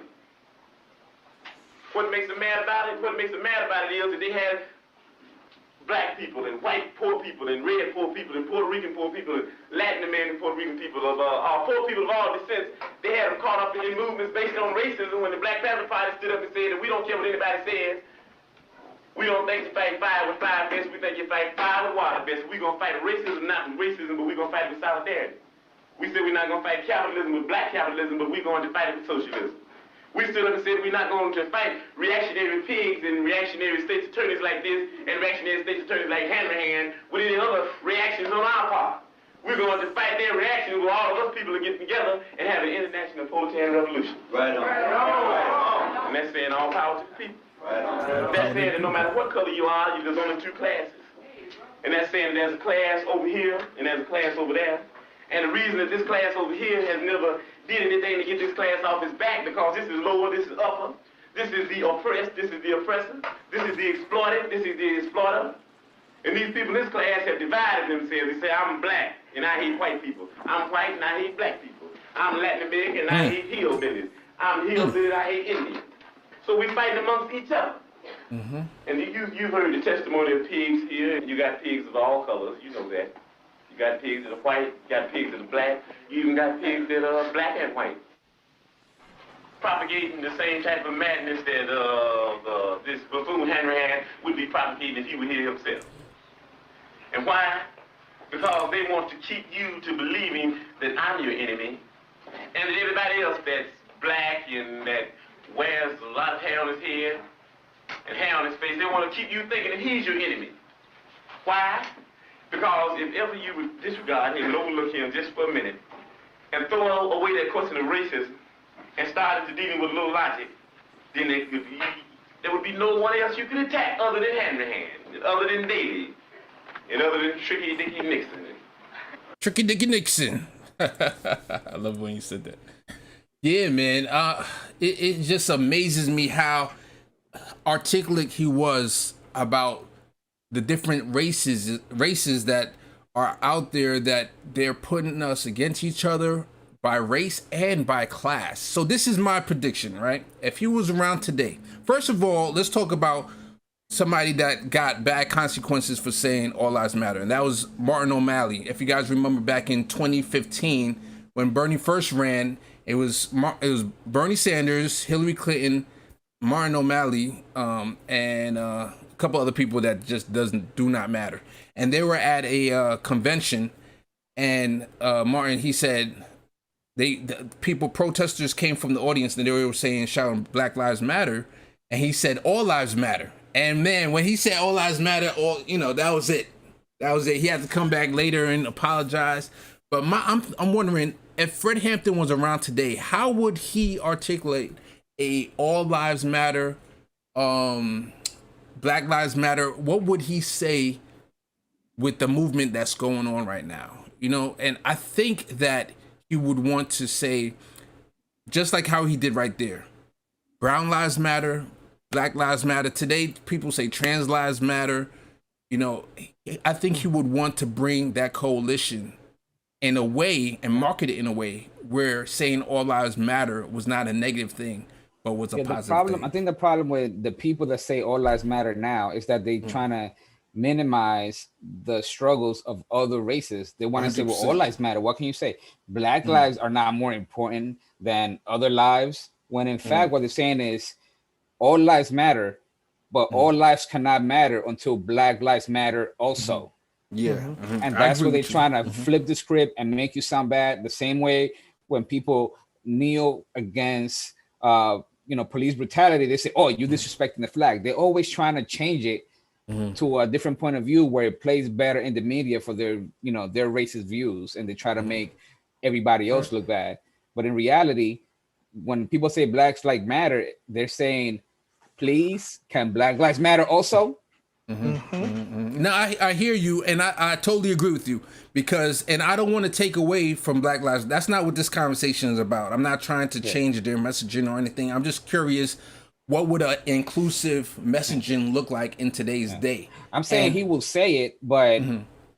What makes them mad about it? What makes them mad about it is that they had black people and white poor people and red poor people and Puerto Rican poor people and Latin American Puerto Rican people of poor people of all descents. They had them caught up in movements based on racism when the Black Panther Party stood up and said that we don't care what anybody says. We don't think you fight fire with fire best. We think you fight fire with water best. We're going to fight racism, not with racism, but we're going to fight with solidarity. We said we're not going to fight capitalism with black capitalism, but we're going to fight it with socialism. We stood up and said we're not going to fight reactionary pigs and reactionary state's attorneys like this and reactionary state's attorneys like Hanrahan with any other reactions on our part. We're going to fight their reactions with all of us people to get together and have an international proletarian revolution. Right on. Right on. And that's saying all power to the people. Right on. That's saying that no matter what color you are, there's only two classes. And that's saying there's a class over here and there's a class over there. And the reason that this class over here has never did anything to get this class off its back, because this is lower, this is upper, this is the oppressed, this is the oppressor, this is the exploited, this is the exploiter. And these people in this class have divided themselves. They say, I'm black and I hate white people. I'm white and I hate black people. I'm Latin American and I hate hillbillies. I'm hillbilly and I hate Indians. So we fight amongst each other. And you've heard the testimony of pigs here. You got pigs of all colors, you know that. You got pigs that are white, you got pigs that are black, you even got pigs that are black and white. Propagating the same type of madness that this buffoon Hanrahan would be propagating if he were here himself. And why? Because they want to keep you to believing that I'm your enemy, and that everybody else that's black and that wears a lot of hair on his head and hair on his face, they want to keep you thinking that he's your enemy. Why? Because if ever you would disregard him and overlook him just for a minute and throw away that question of racism and start into dealing with a little logic, then there would be no one else you could attack other than Hanrahan, other than Daley, and other than Tricky Dicky Nixon. Tricky Dicky Nixon. I love when you said that. Yeah, man. It just amazes me how articulate he was about the different races that are out there, that they're putting us against each other by race and by class. So this is my prediction, right? If he was around today, first of all, let's talk about somebody that got bad consequences for saying all lives matter, and that was Martin O'Malley. If you guys remember back in 2015 when Bernie first ran, it was Bernie Sanders, Hillary Clinton, Martin O'Malley, and a couple other people that just do not matter. And they were at a convention, and Martin, he said, protesters came from the audience, and they were saying, shouting Black Lives Matter, and he said all lives matter. And man, when he said all lives matter, that was it. He had to come back later and apologize. But I'm wondering, if Fred Hampton was around today, how would he articulate a all lives matter, Black Lives Matter? What would he say with the movement that's going on right now? And I think that he would want to say, just like how he did right there, brown lives matter, Black lives matter. Today, people say trans lives matter. I think he would want to bring that coalition in a way and market it in a way where saying all lives matter was not a negative thing, but was a positive thing. I think the problem with the people that say all lives matter now is that they trying to minimize the struggles of other races. They want to say, well, all lives matter. What can you say? Black lives are not more important than other lives, when in fact what they're saying is all lives matter, but all lives cannot matter until Black lives matter also. And that's where they're trying to flip the script and make you sound bad. The same way when people kneel against police brutality, they say, oh, you disrespecting the flag. They're always trying to change it to a different point of view where it plays better in the media for their racist views, and they try to make everybody else look bad. But in reality, when people say Black Lives Matter, they're saying, please, can Black Lives Matter also? No, I hear you, and I totally agree with you, and I don't want to take away from Black Lives. That's not what this conversation is about. I'm not trying to change their messaging or anything. I'm just curious, what would an inclusive messaging look like in today's day? I'm saying he will say it, but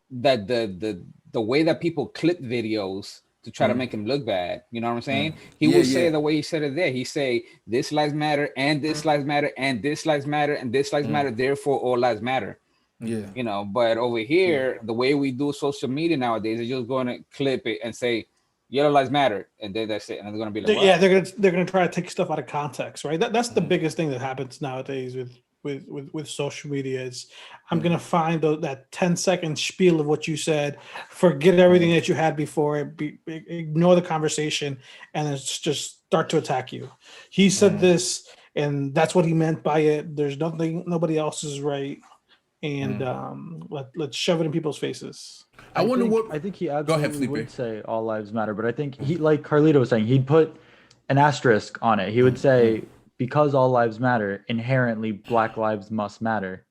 that the way that people clip videos to try to make him look bad, you know what I'm saying? He will say the way he said it there. He say, this lives matter, and this lives matter, and this lives matter, and this lives matter, therefore all lives matter. But over here, the way we do social media nowadays is just going to clip it and say yellow lives matter, and then that's it. And they're going to be like, what? Yeah, they're going to try to take stuff out of context, right? That's the biggest thing that happens nowadays with social media. Is I'm going to find that 10-second spiel of what you said, forget everything that you had before, ignore the conversation, and then just start to attack you. He said this, and that's what he meant by it. There's nobody else is right, and let's shove it in people's faces. I think he absolutely would say all lives matter, but I think he, like Carlito was saying, he'd put an asterisk on it. He would say, because all lives matter, inherently Black lives must matter.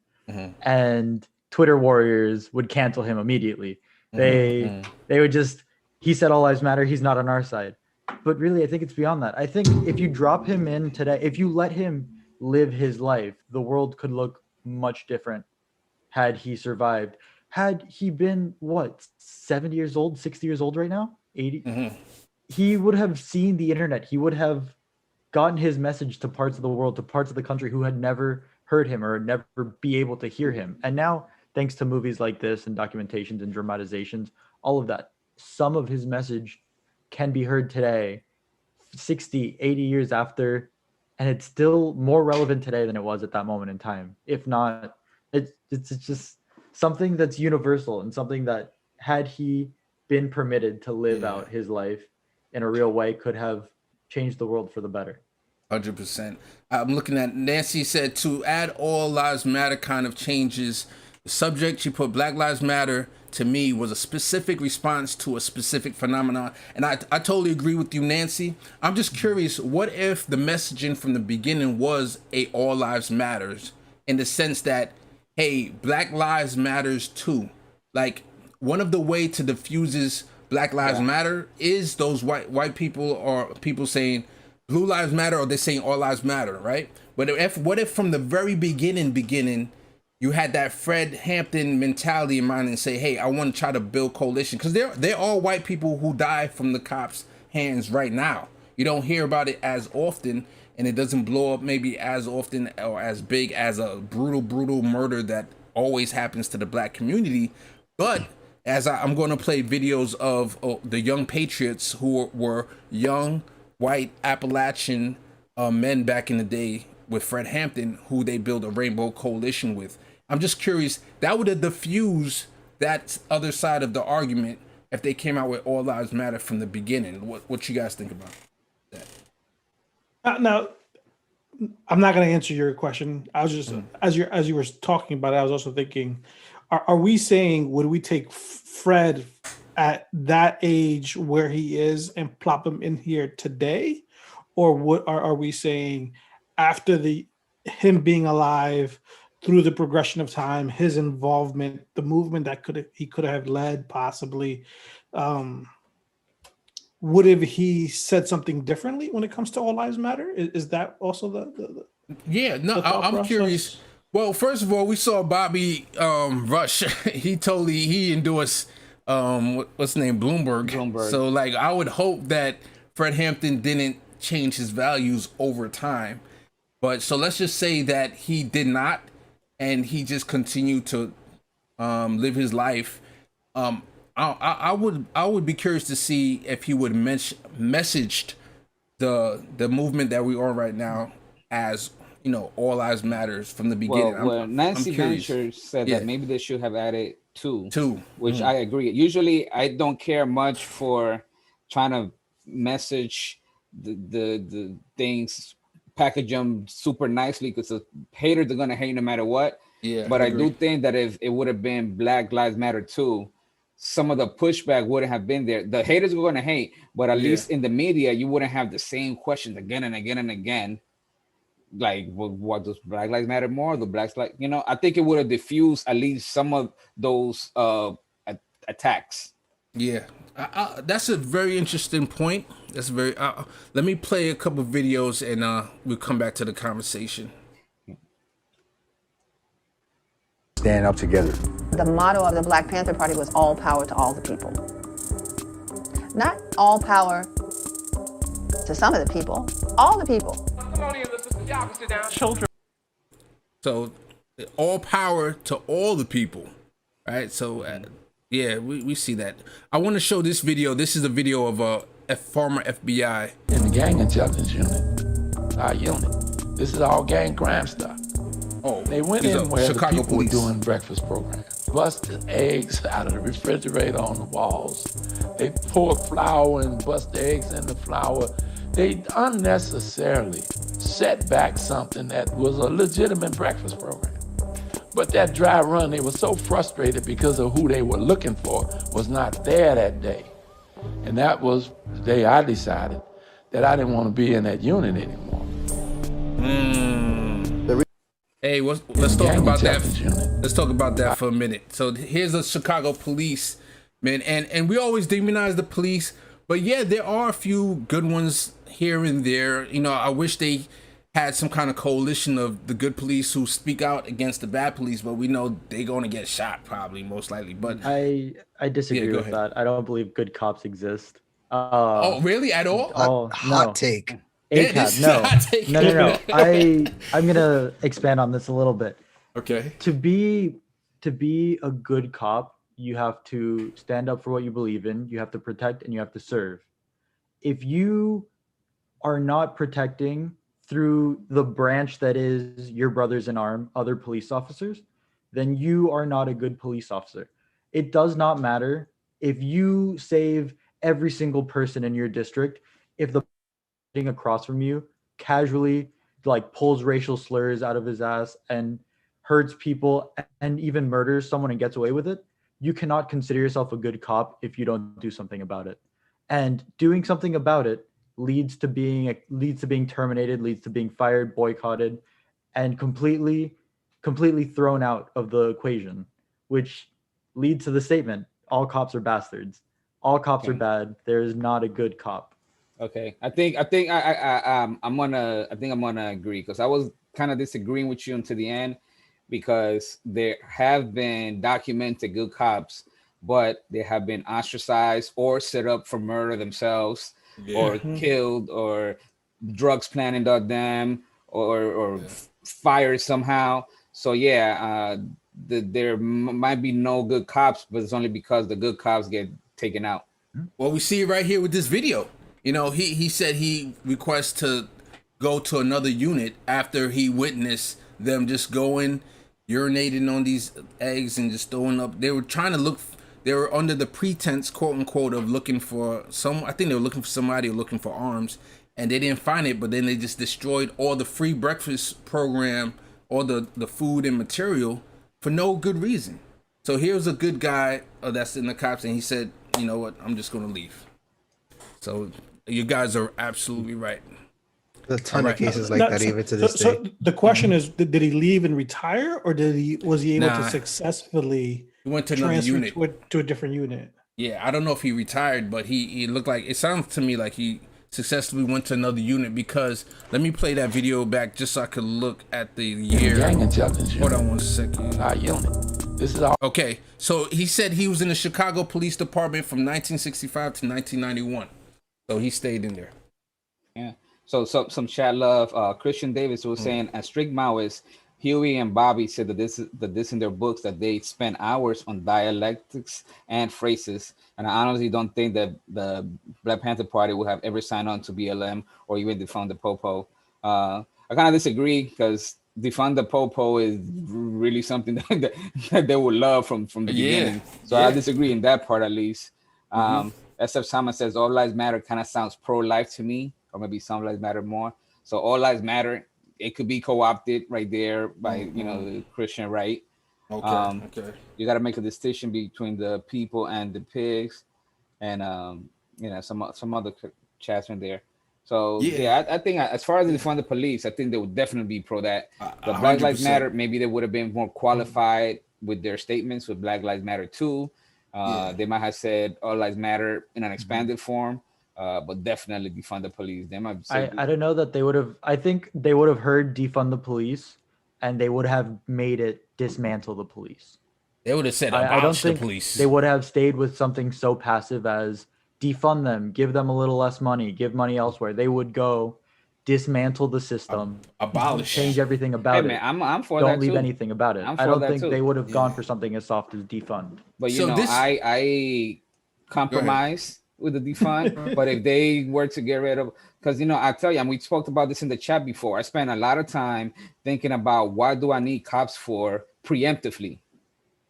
And Twitter warriors would cancel him immediately. They would just, he said all lives matter, he's not on our side. But really, I think it's beyond that. I think if you drop him in today, if you let him live his life, the world could look much different had he survived. Had he been, 70 years old, 60 years old right now? 80? He would have seen the internet. He would have gotten his message to parts of the world, to parts of the country who had never heard him or never be able to hear him. And now, thanks to movies like this and documentations and dramatizations, all of that. Some of his message can be heard today, 60, 80 years after, and it's still more relevant today than it was at that moment in time. If not, it's just something that's universal and something that, had he been permitted to live out his life in a real way, could have changed the world for the better. 100%. I'm looking at Nancy said to add all lives matter kind of changes the subject. She put Black Lives Matter to me was a specific response to a specific phenomenon. And I totally agree with you, Nancy. I'm just curious, what if the messaging from the beginning was a all lives matters, in the sense that, hey, Black Lives Matters too. Like, one of the way to diffuses Black Lives Matter is those white people or people saying Blue Lives Matter, or they're saying all lives matter, right? But what if from the very beginning, you had that Fred Hampton mentality in mind and say, hey, I want to try to build coalition, because they're all white people who die from the cops' hands right now. You don't hear about it as often, and it doesn't blow up maybe as often or as big as a brutal murder that always happens to the Black community. But as I'm going to play videos of the young patriots who were young white Appalachian men back in the day with Fred Hampton, who they built a rainbow coalition with. I'm just curious, that would have diffused that other side of the argument if they came out with all lives matter from the beginning. What you guys think about that? Now, I'm not going to answer your question. I was just as you were talking about it, I was also thinking, are we saying, would we take Fred at that age where he is and plop him in here today, or what are we saying after him being alive, through the progression of time, his involvement, the movement that he could have led possibly, would have he said something differently when it comes to all lives matter? Is that also the I'm curious. Well, first of all, we saw Bobby Rush. he endorsed what's the name, Bloomberg. So like, I would hope that Fred Hampton didn't change his values over time. But so let's just say that he did not, and he just continued to live his life. I would be curious to see if he would messaged the movement that we are right now as, you know, all lives matters from the beginning. Well, Nancy Venture said that maybe they should have added two, which I agree. Usually, I don't care much for trying to message the things, package them super nicely, because the haters are gonna hate no matter what. Yeah, but I do think that if it would have been Black Lives Matter too, some of the pushback wouldn't have been there. The haters were gonna hate, but at least in the media, you wouldn't have the same questions again and again and again. Like, what does Black Lives Matter more? The Blacks, like, you know, I think it would have diffused at least some of those attacks. Yeah, that's a very interesting point. That's very. Let me play a couple of videos and we'll come back to the conversation. Stand up together. The motto of the Black Panther Party was all power to all the people. Not all power to some of the people, all the people. Children. So, all power to all the people, right? So, yeah, we see that. I want to show this video. This is a video of a former FBI. In the gang intelligence unit, our unit. This is all gang crime stuff. Oh, they went in where the people were doing breakfast programs. Busted eggs out of the refrigerator on the walls. They poured flour and busted eggs in the flour. They unnecessarily set back something that was a legitimate breakfast program. But that dry run, they were so frustrated because of who they were looking for was not there that day. And that was the day I decided that I didn't want to be in that unit anymore. Hey, let's talk about that. Let's talk about that for a minute. So here's the Chicago police, man, and we always demonize the police, but yeah, there are a few good ones here and there. You know, I wish they had some kind of coalition of the good police who speak out against the bad police, but we know they're going to get shot probably, most likely. But I disagree with that. I don't believe good cops exist. Oh, really? At all? Oh, hot take. No. I'm gonna expand on this a little bit. Okay. To be a good cop, you have to stand up for what you believe in, you have to protect, and you have to serve. If you are not protecting through the branch that is your brothers in arms, other police officers, then you are not a good police officer. It does not matter if you save every single person in your district, if the sitting across from you casually like pulls racial slurs out of his ass and hurts people and even murders someone and gets away with it, you cannot consider yourself a good cop if you don't do something about it. And doing something about it leads to being terminated, leads to being fired, boycotted, and completely thrown out of the equation, which leads to the statement, all cops are bastards. All cops are bad. There is not a good cop. Okay. I'm gonna agree, because I was kind of disagreeing with you until the end, because there have been documented good cops, but they have been ostracized or set up for murder themselves, or killed, or drugs planted on them, or fired somehow. So there might be no good cops, but it's only because the good cops get taken out. Well, we see it right here with this video. You know, he said he requests to go to another unit after he witnessed them just going, urinating on these eggs and just throwing up. They were trying to look. They were under the pretense, quote unquote, of looking for some. I think they were looking for somebody or looking for arms, and they didn't find it. But then they just destroyed all the free breakfast program, all the food and material for no good reason. So here's a good guy that's in the cops, and he said, "You know what? I'm just gonna leave." So you guys are absolutely right. There's a ton of cases like that even to this day. So the question is, did he leave and retire, or was he able to successfully he went to another unit, to a different unit? Yeah, I don't know if he retired, but he looked like, it sounds to me like he successfully went to another unit, because let me play that video back just so I could look at the year. Hold on one second. Our unit. This is all. Okay, so he said he was in the Chicago Police Department from 1965 to 1991. So he stayed in there. Yeah. So some chat love. Christian Davis was saying, as strict Maoists, Huey and Bobby said that this in their books, that they spend hours on dialectics and phrases. And I honestly don't think that the Black Panther Party would have ever signed on to BLM or even defund the Popo. I kind of disagree, because defund the Popo is really something that they would love from the beginning. So I disagree in that part, at least. SF Sama says all lives matter kind of sounds pro-life to me, or maybe some lives matter more. So all lives matter, it could be co-opted right there by the Christian right. Okay. You got to make a distinction between the people and the pigs, and some other chats in there. So I think as far as the defund the police, I think they would definitely be pro that. The Black Lives Matter, maybe they would have been more qualified with their statements with Black Lives Matter too. They might have said all lives matter in an expanded form, but definitely defund the police. They might say, I don't know that they would have. I think they would have heard defund the police, and they would have made it dismantle the police. They would have said I don't think the police. They would have stayed with something so passive as defund them, give them a little less money, give money elsewhere. They would go dismantle the system, abolish, change everything about it. I'm for don't that leave too. anything about it. I don't think they would have gone for something as soft as defund. But I compromise with the defund. But if they were to get rid of, because I tell you, and we talked about this in the chat before, I spent a lot of time thinking about what do I need cops for preemptively.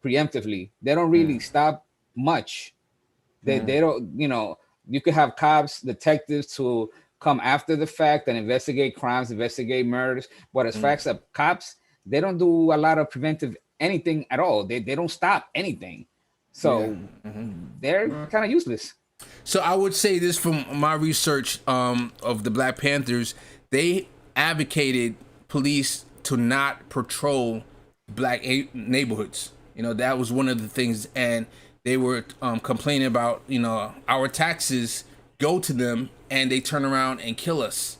They don't really stop much. They don't, you could have cops, detectives to come after the fact and investigate crimes, investigate murders. But as facts of cops, they don't do a lot of preventive anything at all. They don't stop anything. So they're kind of useless. So I would say this from my research of the Black Panthers, they advocated police to not patrol black neighborhoods. That was one of the things, and they were complaining about, our taxes go to them and they turn around and kill us.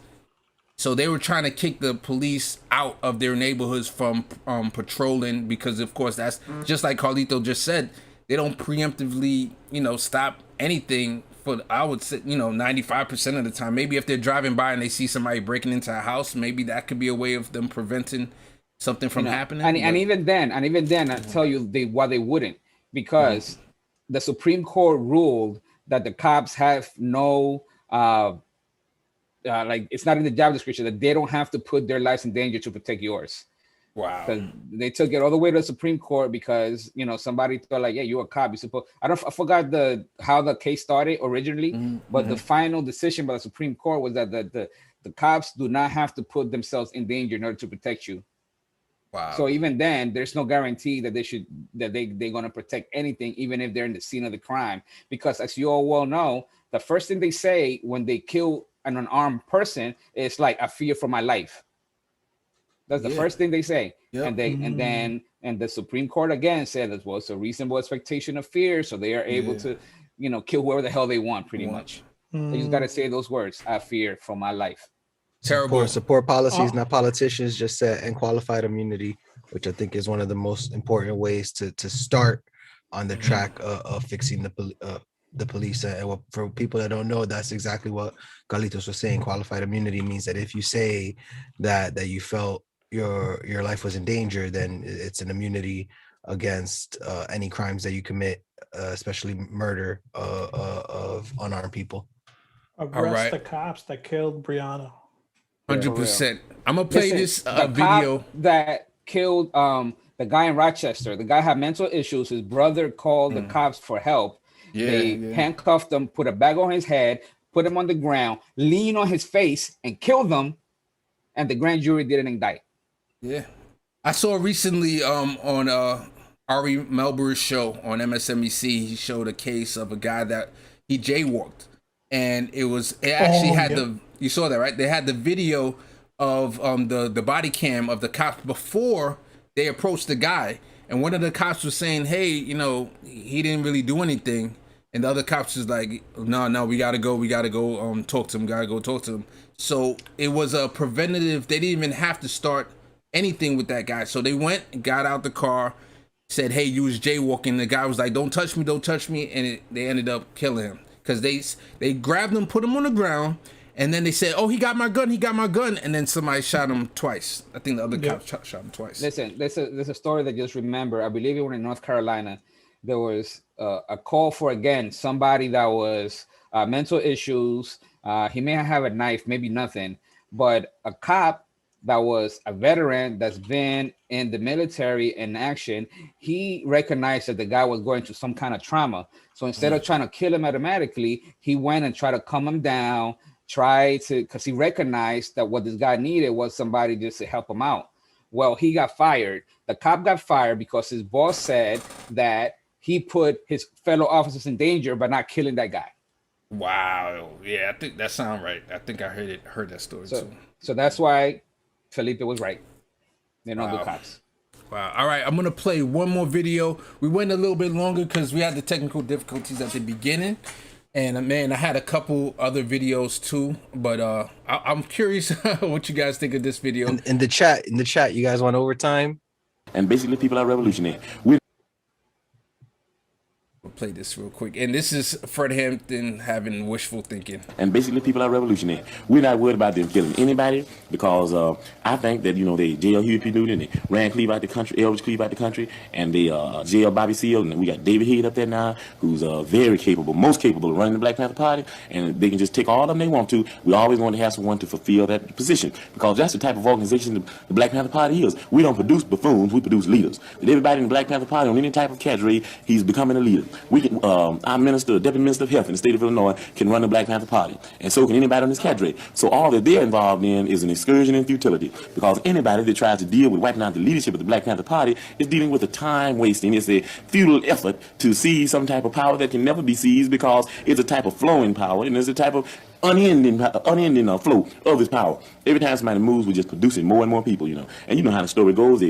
So they were trying to kick the police out of their neighborhoods from patrolling, because of course that's just like Carlito just said, they don't preemptively, stop anything for, I would say, 95% of the time. Maybe if they're driving by and they see somebody breaking into a house, maybe that could be a way of them preventing something from happening. And even then, I tell you, why they wouldn't. because the Supreme Court ruled that the cops have no, like it's not in the job description that they don't have to put their lives in danger to protect yours. Wow. Because they took it all the way to the Supreme Court because, you know, somebody thought like, yeah, you're a cop. You're supposed. I forgot how the case started originally, but the final decision by the Supreme Court was that the cops do not have to put themselves in danger in order to protect you. Wow. So even then, there's no guarantee that they're gonna protect anything, even if they're in the scene of the crime. Because as you all well know, the first thing they say when they kill an unarmed person is like, "I fear for my life." That's the first thing they say. Yep. And the Supreme Court again said that it's a reasonable expectation of fear, so they are able to, you know, kill whoever the hell they want, pretty much. They just gotta say those words: "I fear for my life." Terrible. Support policies, not politicians. Just set and qualified immunity, which I think is one of the most important ways to start on the track of fixing the police. And for people that don't know, that's exactly what Carlitos was saying. Qualified immunity means that if you say that you felt your life was in danger, then it's an immunity against any crimes that you commit, especially murder of unarmed people. Arrest the cops that killed Breonna. 100%. I'm gonna play this video. Cop that killed the guy in Rochester. The guy had mental issues. His brother called the cops for help. They handcuffed him, put a bag on his head, put him on the ground, lean on his face, and killed him. And the grand jury didn't indict. Yeah, I saw recently on Ari Melber's show on MSNBC. He showed a case of a guy that he jaywalked, and it actually had you saw that, right? They had the video of the body cam of the cops before they approached the guy, and one of the cops was saying, "Hey, you know, he didn't really do anything," and the other cops was like, "No, we gotta go talk to him. Gotta go talk to him." So it was a preventative. They didn't even have to start anything with that guy. So they went and got out the car, said, "Hey, you was jaywalking." The guy was like, don't touch me," and they ended up killing him because they grabbed him, put him on the ground, and then they said, "Oh, he got my gun," and then somebody shot him twice. I think the other cop shot him twice. Listen, there's a story that just remember. I believe it was in North Carolina. There was a call for, again, somebody that was mental issues. He may have a knife, maybe nothing, but a cop that was a veteran that's been in the military in action, he recognized that the guy was going through some kind of trauma. So instead of trying to kill him automatically, he went and tried to calm him down, because he recognized that what this guy needed was somebody just to help him out. Well, he got fired. The cop got fired because his boss said that he put his fellow officers in danger by not killing that guy. Wow. Yeah, I think that sounds right. I think I heard that story too. So that's why Felipe was right. They don't do cops. Wow. All right, I'm gonna play one more video. We went a little bit longer because we had the technical difficulties at the beginning, and man, I had a couple other videos too. But I'm curious what you guys think of this video. In the chat, you guys want overtime? And basically, people are revolutionary. We'll play this real quick. And this is Fred Hampton having wishful thinking. And basically, people are revolutionary. We're not worried about them killing anybody because I think that, you know, they jailed Huey P. Newton, they ran Cleve out the country, Elvis Cleve out the country, and they jailed Bobby Seale. And we got David Head up there now, who's very capable, most capable of running the Black Panther Party. And they can just take all of them they want to. We always want to have someone to fulfill that position because that's the type of organization the Black Panther Party is. We don't produce buffoons, we produce leaders. And everybody in the Black Panther Party on any type of cadre, he's becoming a leader. We can, our Deputy Minister of Health in the state of Illinois can run the Black Panther Party, and so can anybody on this cadre. So all that they're involved in is an excursion in futility, because anybody that tries to deal with wiping out the leadership of the Black Panther Party is dealing with a time wasting. It's a futile effort to seize some type of power that can never be seized because it's a type of flowing power, and it's a type of unending flow of this power. Every time somebody moves, we're just producing more and more people, you know. And you know how the story goes.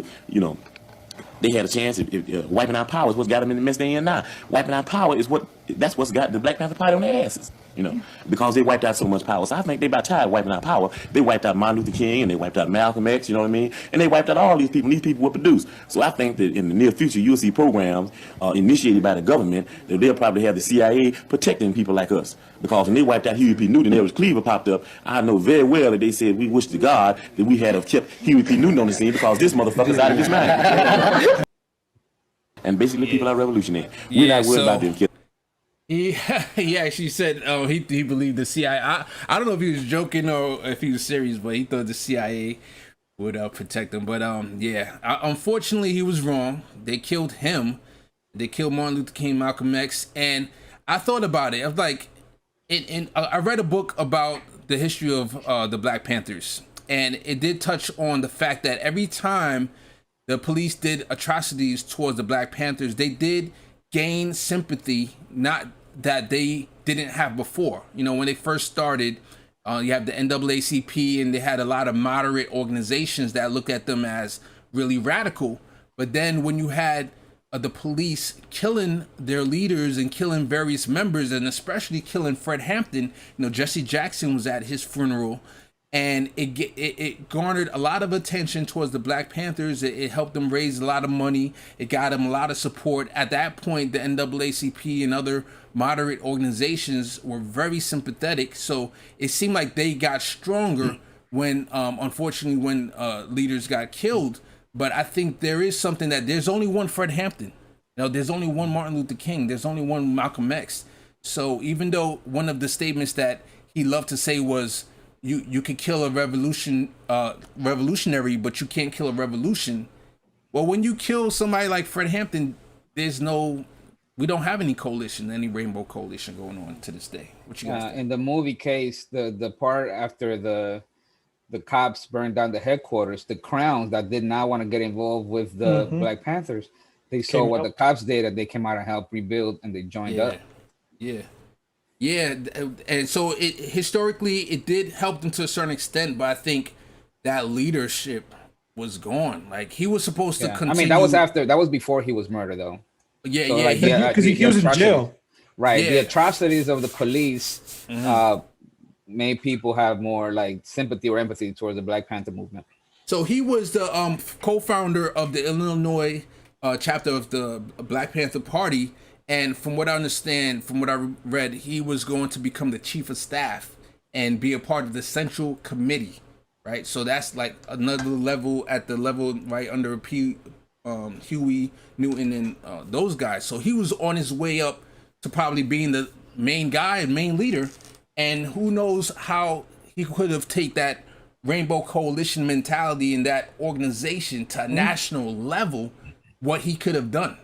They had a chance. Wiping out power is what's got them in the mess they're in now. Wiping out power is that's what's got the Black Panther Party on their asses, you know, because they wiped out so much power. So I think they about tired of wiping out power. They wiped out Martin Luther King and they wiped out Malcolm X, you know what I mean? And they wiped out all these people. And these people were produced. So I think that in the near future, you'll see programs initiated by the government that they'll probably have the CIA protecting people like us. Because when they wiped out Huey P. Newton, there was Cleaver popped up. I know very well that they said we wish to God that we had have kept Huey P. Newton on the scene because this motherfucker's out of his mind. And basically, people are revolutionary. We're not worried about them killing. He actually said he believed the CIA. I don't know if he was joking or if he was serious, but he thought the CIA would protect him. But unfortunately, he was wrong. They killed him. They killed Martin Luther King, Malcolm X, and I thought about it. I was like, I read a book about the history of the Black Panthers, and it did touch on the fact that every time the police did atrocities towards the Black Panthers, they did gain sympathy, not that they didn't have before. You know, when they first started, you have the NAACP, and they had a lot of moderate organizations that look at them as really radical. But then when you had the police killing their leaders and killing various members, and especially killing Fred Hampton, you know, Jesse Jackson was at his funeral, and it garnered a lot of attention towards the Black Panthers. It helped them raise a lot of money. It got them a lot of support. At that point, the NAACP and other moderate organizations were very sympathetic. So it seemed like they got stronger when, unfortunately, when leaders got killed. But I think there is something that there's only one Fred Hampton. You know, there's only one Martin Luther King. There's only one Malcolm X. So even though one of the statements that he loved to say was, you could kill a revolutionary, but you can't kill a revolution. Well, when you kill somebody like Fred Hampton, we don't have any coalition, any rainbow coalition going on to this day. What you guys think? In the movie case, the part after the cops burned down the headquarters, the Crowns that did not want to get involved with the Black Panthers, they saw what the cops did, and they came out and helped rebuild, and they joined up. Yeah, and so historically it did help them to a certain extent, but I think that leadership was gone. Like, he was supposed to continue. I mean, that was before he was murdered, though. Because he was in jail. Right. The atrocities of the police made people have more like sympathy or empathy towards the Black Panther movement. So he was the co-founder of the Illinois chapter of the Black Panther Party. And from what I understand, from what I read, he was going to become the chief of staff and be a part of the central committee, right? So that's like another level at the level right under Huey Newton and those guys. So he was on his way up to probably being the main guy and main leader. And who knows how he could have taken that Rainbow Coalition mentality and that organization to a national level, what he could have done.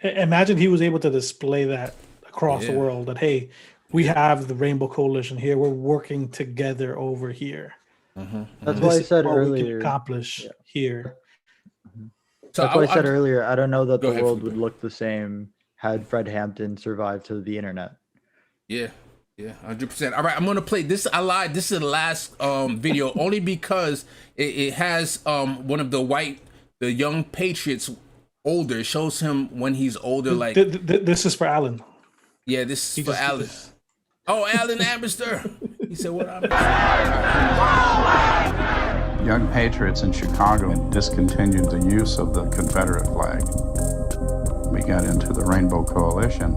Imagine he was able to display that across the world, that, hey, we have the Rainbow Coalition here. We're working together over here. That's why I said earlier. We can accomplish here. So that's why I said earlier, I don't know that the world would look the same had Fred Hampton survived to the internet. Yeah, 100%. All right, I'm gonna play this. I lied. This is the last video only because it has one of the young patriots older. It shows him when he's older. Like, this is for Alan. Yeah, this is for Alan. Oh, Alan Amberster. He said, "What I'm." Young patriots in Chicago discontinued the use of the Confederate flag. We got into the Rainbow Coalition.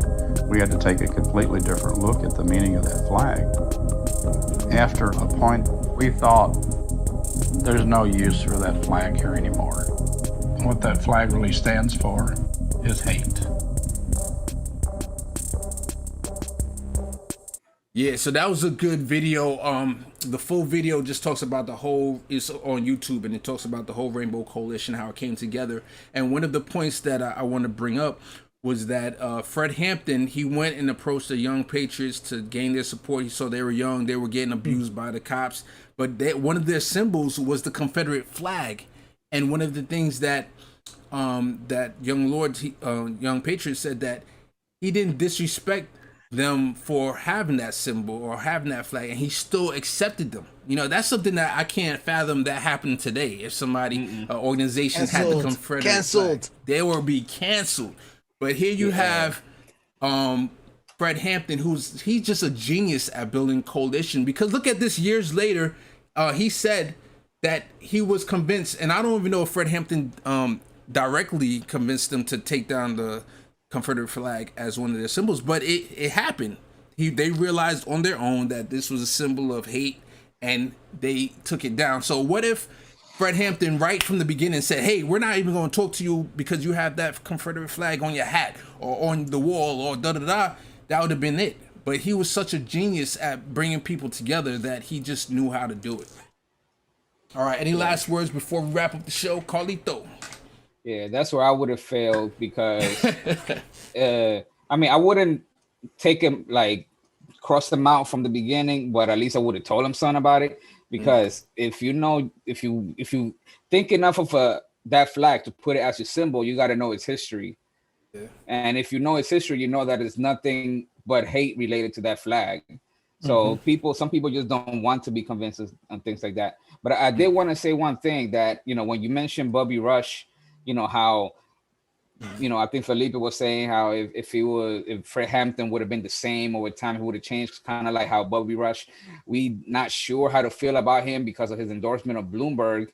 We had to take a completely different look at the meaning of that flag. After a point, we thought there's no use for that flag here anymore. What that flag really stands for is hate. Yeah, so that was a good video. The full video just talks about it's on YouTube, and it talks about the whole Rainbow Coalition, how it came together. And one of the points that I want to bring up was that Fred Hampton, he went and approached the young patriots to gain their support. He saw they were young, they were getting abused by the cops, but one of their symbols was the Confederate flag. And one of the things that that young patriot said, that he didn't disrespect them for having that symbol or having that flag, and he still accepted them. You know, that's something that I can't fathom that happened today. If somebody organizations had the Confederate flag, they would be canceled. But here you have Fred Hampton, he's just a genius at building coalition, because look at this, years later, he said that he was convinced, and I don't even know if Fred Hampton directly convinced them to take down the Confederate flag as one of their symbols, but it happened. They realized on their own that this was a symbol of hate, and they took it down. So what if Fred Hampton right from the beginning said, hey, we're not even going to talk to you because you have that Confederate flag on your hat or on the wall or da-da-da, that would have been it. But he was such a genius at bringing people together that he just knew how to do it. All right, any last words before we wrap up the show? Carlito. Yeah, that's where I would have failed because, I mean, I wouldn't take him, like, cross them out from the beginning, but at least I would have told him something about it. Because if you think enough of that flag to put it as your symbol, you got to know its history. Yeah. And if you know its history, you know that it's nothing but hate related to that flag. So some people just don't want to be convinced and things like that. But I did want to say one thing that, you know, when you mentioned Bobby Rush, you know, how, you know, I think Felipe was saying how if Fred Hampton would have been the same over time, he would have changed, kind of like how Bobby Rush, we not sure how to feel about him because of his endorsement of Bloomberg.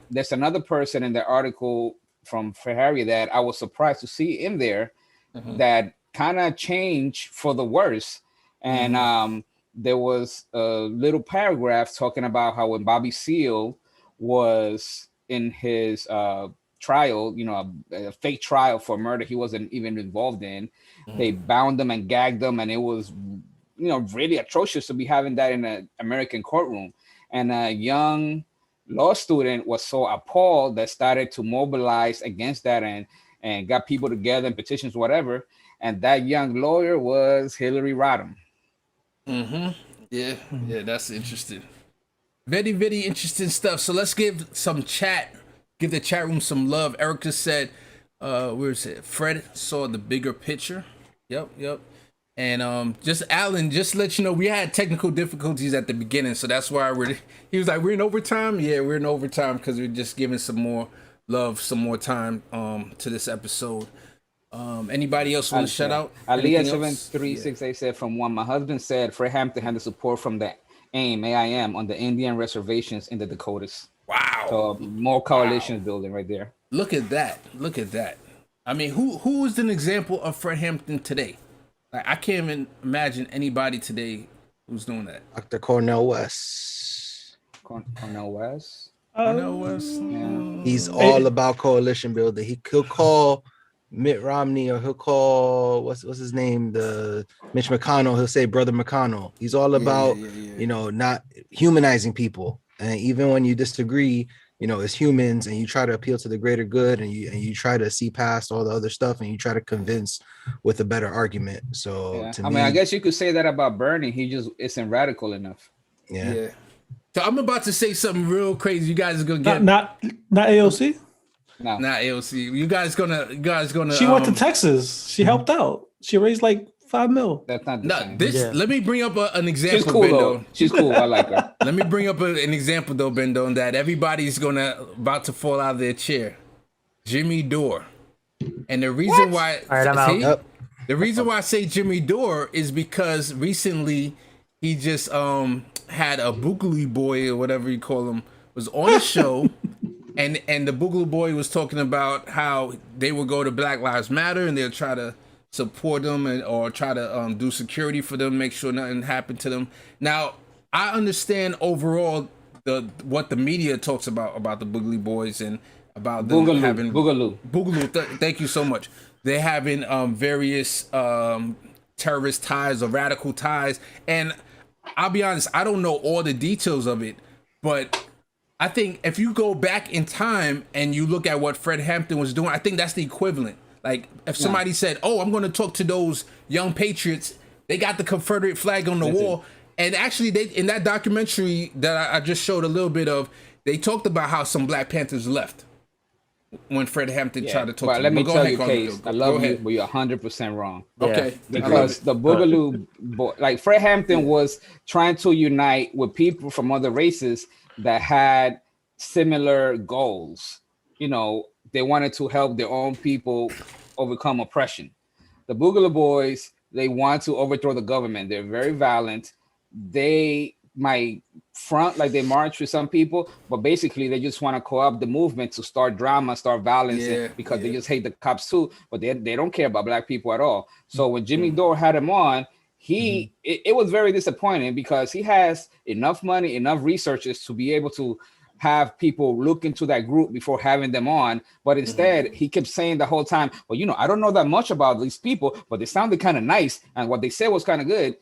There's another person in the article from Ferrari that I was surprised to see in there that kind of changed for the worse. And there was a little paragraph talking about how when Bobby Seale was in his trial, you know, a fake trial for murder he wasn't even involved in, they bound him and gagged him, and it was, you know, really atrocious to be having that in an American courtroom. And a young law student was so appalled that started to mobilize against that and got people together and petitions, whatever. And that young lawyer was Hillary Rodham. Yeah, that's interesting. Very, very interesting stuff. So let's give the chat room some love. Erica said, where is it? Fred saw the bigger picture. Yep. And just Alan, just to let you know, we had technical difficulties at the beginning, so that's why he was like, we're in overtime. Yeah, we're in overtime because we're just giving some more love, some more time to this episode. Anybody else want to shout out? Aliyah 7368 said, from one, my husband said Fred Hampton had the support from the AIM on the Indian reservations in the Dakotas. Wow. So more coalitions building right there. Look at that. I mean, who is an example of Fred Hampton today? Like, I can't even imagine anybody today who's doing that. Dr. Cornel West. Cornel West? Yeah. He's all about coalition building. He'll call Mitt Romney, or he'll call what's his name, the Mitch McConnell. He'll say Brother McConnell. He's all about you know, not humanizing people, and even when you disagree, you know, as humans, and you try to appeal to the greater good, and you try to see past all the other stuff, and you try to convince with a better argument. So I mean, I guess you could say that about Bernie. He just isn't radical enough. Yeah. So I'm about to say something real crazy. You guys are gonna get not AOC. No, not AOC. You guys gonna. She went to Texas. She helped out. She raised like $5 million. That's not the same. Let me bring up an example. She's cool, Bendo. though. She's cool. I like her. Let me bring up an example though, Bendo, that everybody's about to fall out of their chair. Jimmy Dore, and the reason why. All right, I'm out. Yep. The reason why I say Jimmy Dore is because recently he just had a Boogaloo Boy, or whatever you call him, was on a show. And the Boogaloo Boy was talking about how they would go to Black Lives Matter and they'll try to support them or try to do security for them, make sure nothing happened to them. Now, I understand overall what the media talks about the Boogaloo Boys and about them having Boogaloo. Thank you so much. They're having various terrorist ties or radical ties, and I'll be honest, I don't know all the details of it, but I think if you go back in time and you look at what Fred Hampton was doing, I think that's the equivalent. Like if somebody said, "Oh, I'm going to talk to those young patriots," they got the Confederate flag on the wall. And actually, they in that documentary that I just showed a little bit of, they talked about how some Black Panthers left when Fred Hampton tried to talk to them. Let me tell you, Case, I love you, but you're 100% wrong. Okay. Because the Boogaloo Boy, like Fred Hampton was trying to unite with people from other races that had similar goals. You know, they wanted to help their own people overcome oppression. The Boogaloo Boys, they want to overthrow the government. They're very violent. They might front like they march with some people, but basically they just want to co-opt the movement to start drama, start violence, because they just hate the cops too, but they don't care about Black people at all. So when Jimmy Dore had him on, it was very disappointing because he has enough money, enough researchers to be able to have people look into that group before having them on. But instead, he kept saying the whole time, well, I don't know that much about these people, but they sounded kind of nice. And what they said was kind of good,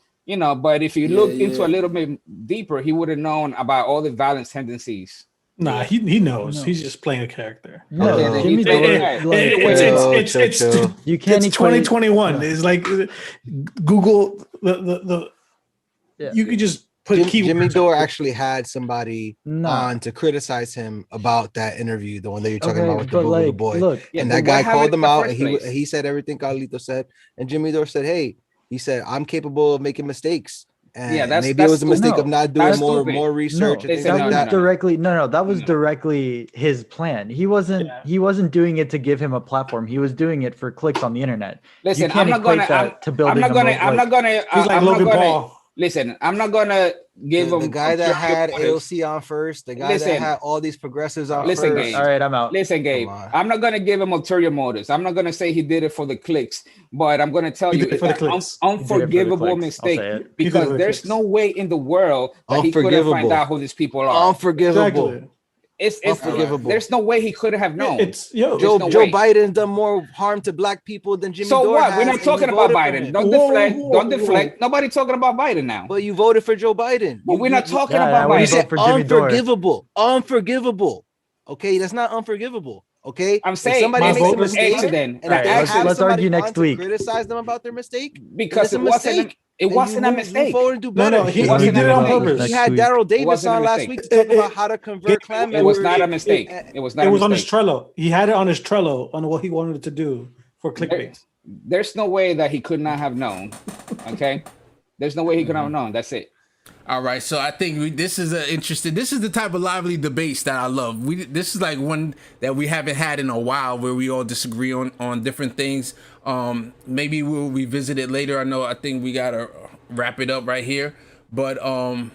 but if you looked into a little bit deeper, he would have known about all the violent tendencies. Nah, he knows. He's just playing a character. No, it's you can't. It's 2021. It's like Google the you could just put Jimmy Dore actually had somebody on to criticize him about that interview, the one that you're talking about with the Boogaloo Boy. Look, and that guy called him out, and he said everything Carlito said, and Jimmy Dore said, "Hey," he said, "I'm capable of making mistakes." And maybe it was a mistake of not doing more research. That was directly his plan. He wasn't doing it to give him a platform. He was doing it for clicks on the internet. Listen, I'm not gonna Listen, I'm not gonna give him the guy that had AOC on first, the guy that had all these progressives on first. Gabe, all right, I'm out. Listen, Gabe, I'm not gonna give him ulterior motives. I'm not gonna say he did it for the clicks, but I'm gonna tell you it's an unforgivable mistake because there's no way in the world that he couldn't find out who these people are. Unforgivable. Exactly. It's unforgivable. There's no way he could have known. Joe Biden done more harm to black people than Jimmy Dore. So what? We're not talking about Biden. Don't deflect. Nobody talking about Biden now. But you voted for Joe Biden. But we're not talking about Biden. You said unforgivable. Unforgivable. Okay, that's not unforgivable. Okay, I'm saying somebody makes a mistake, let's argue next week. Criticize them about their mistake because it wasn't a mistake. No, he did it on purpose. He had Daryl Davis on last week to talk about how to convert Klan members. It was not a mistake. It was not. It was on his Trello. He had it on his Trello on what he wanted to do for clickbait. There's no way that he could not have known. Okay, there's no way he could not have known. That's it. All right, so I think this is the type of lively debates that I love. This is like one that we haven't had in a while where we all disagree on different things. Maybe we'll revisit it later. I think we gotta wrap it up right here. But I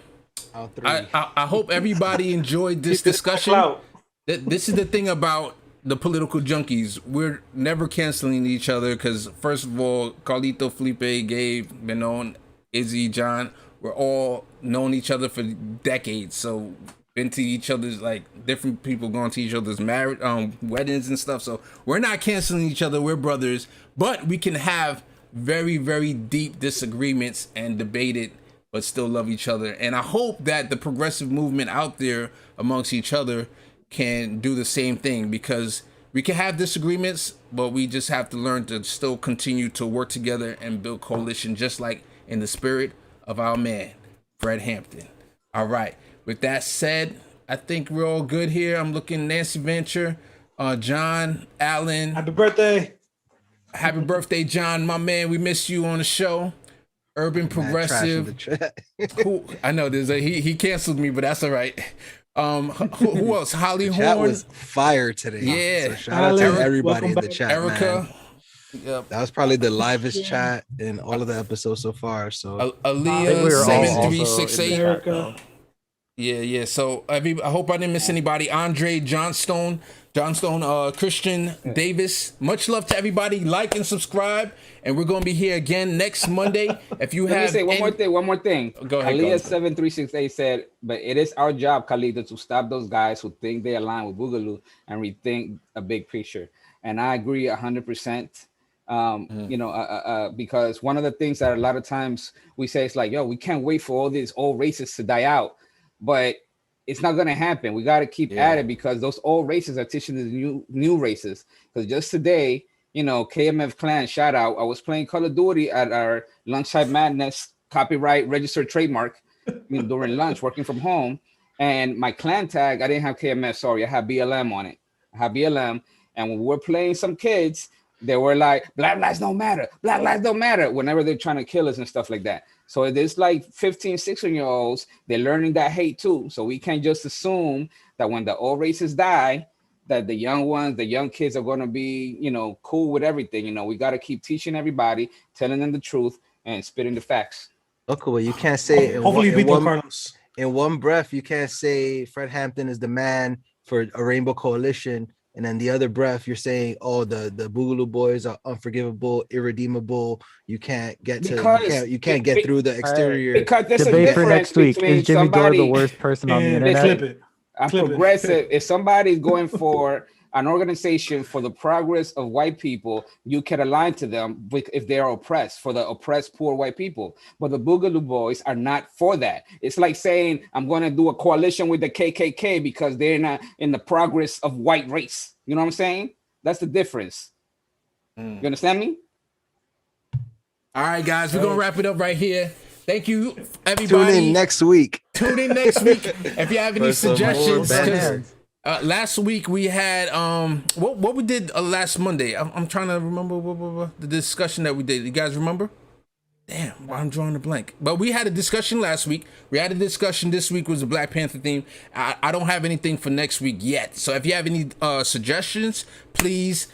hope everybody enjoyed this discussion. This is the thing about the political junkies. We're never canceling each other because first of all, Carlito, Felipe, Gabe, Benon, Izzy, John, we're all known each other for decades, so been to each other's, like, different people going to each other's marriage weddings and stuff. So we're not canceling each other. We're brothers, but we can have very, very deep disagreements and debate it, but still love each other. And I hope that the progressive movement out there amongst each other can do the same thing, because we can have disagreements, but we just have to learn to still continue to work together and build coalition, just like in the spirit of our man, Fred Hampton. All right. With that said, I think we're all good here. I'm looking Nancy Venture, John, Allen. Happy birthday. Happy birthday, John, my man. We miss you on the show. Urban Progressive. Cool. I know he canceled me, but that's all right. Who else? Holly Horn. That was fire today. Yeah. So shout out to everybody in the chat. Erica. Man. Yep. That was probably the livest chat in all of the episodes so far. So Aaliyah 7368. Yeah. So I hope I didn't miss anybody. Andre Johnstone, Christian Davis. Much love to everybody. Like and subscribe, and we're gonna be here again next Monday. If you Let me say one more thing. Go ahead. Aaliyah 7368 said, "But it is our job, Carlito, to stop those guys who think they align with Boogaloo and rethink a big picture." And I agree 100%. Because one of the things that a lot of times we say is like, yo, we can't wait for all these old races to die out, but it's not going to happen. We got to keep at it, because those old races are teaching the new races. Because just today, KMF Clan, shout out, I was playing Call of Duty at our Lunchtime Madness copyright registered trademark during lunch, working from home. And my clan tag, I didn't have KMF, sorry, I had BLM on it. I had BLM. And when we're playing some kids, they were like, Black lives don't matter. Black lives don't matter, whenever they're trying to kill us and stuff like that. So it's like 15, 16-year-olds, they're learning that hate too. So we can't just assume that when the old races die, that the young ones, the young kids are going to be, cool with everything. We got to keep teaching everybody, telling them the truth, and spitting the facts. Okay, well, you can't say hopefully beat Carlos. In one breath, you can't say Fred Hampton is the man for a Rainbow Coalition. And then the other breath, you're saying, oh, the Boogaloo boys are unforgivable, irredeemable. You can't get you can't get through the exterior. Because there's debate for next week. Is Jimmy Dore the worst person on the internet? Flip it. I'm progressive. If somebody's going for an organization for the progress of white people, you can align to them if they are oppressed, for the oppressed poor white people. But the Boogaloo Boys are not for that. It's like saying I'm going to do a coalition with the KKK because they're not in the progress of white race. You know what I'm saying? That's the difference. You understand me? All right, guys, we're gonna wrap it up right here. Thank you, everybody. Tune in next week. If you have any suggestions, because last week we had what we did last Monday. I'm trying to remember the discussion that we did. You guys remember? Damn, I'm drawing a blank. But we had a discussion last week. We had a discussion this week was the Black Panther theme. I don't have anything for next week yet. So if you have any suggestions, please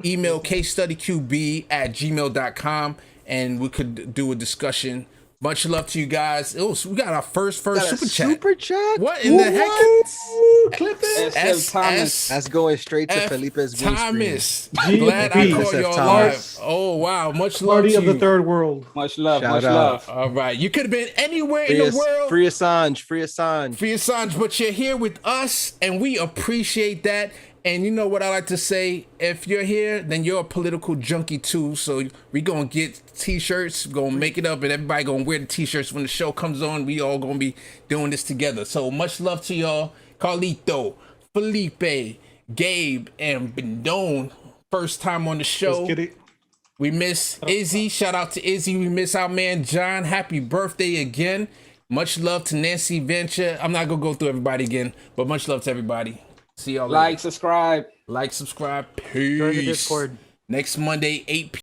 email CaseStudyQB@gmail.com and we could do a discussion. Much love to you guys. Oh, so we got our first super chat. Super chat? What in the heck? Clip it. Thomas. That's going straight to Felipe's green Thomas. screen. Glad I caught y'all live. Oh, wow. Much love Party to of you. the third world. Much love. Shout much out. love. All right. You could have been anywhere in the world. Free Assange. Free Assange. Free Assange. But you're here with us, and we appreciate that. And you know what I like to say? If you're here, then you're a political junkie too. So we gonna get t-shirts, gonna make it up, and everybody gonna wear the t-shirts when the show comes on. We all gonna be doing this together. So much love to y'all. Carlito, Felipe, Gabe, and Bendone. First time on the show. Let's get it. We miss Izzy. Shout out to Izzy. We miss our man John. Happy birthday again. Much love to Nancy Venture. I'm not gonna go through everybody again, but much love to everybody. See y'all later. Like, subscribe. Like, subscribe. Peace. Join the Discord. Next Monday, 8 p.m.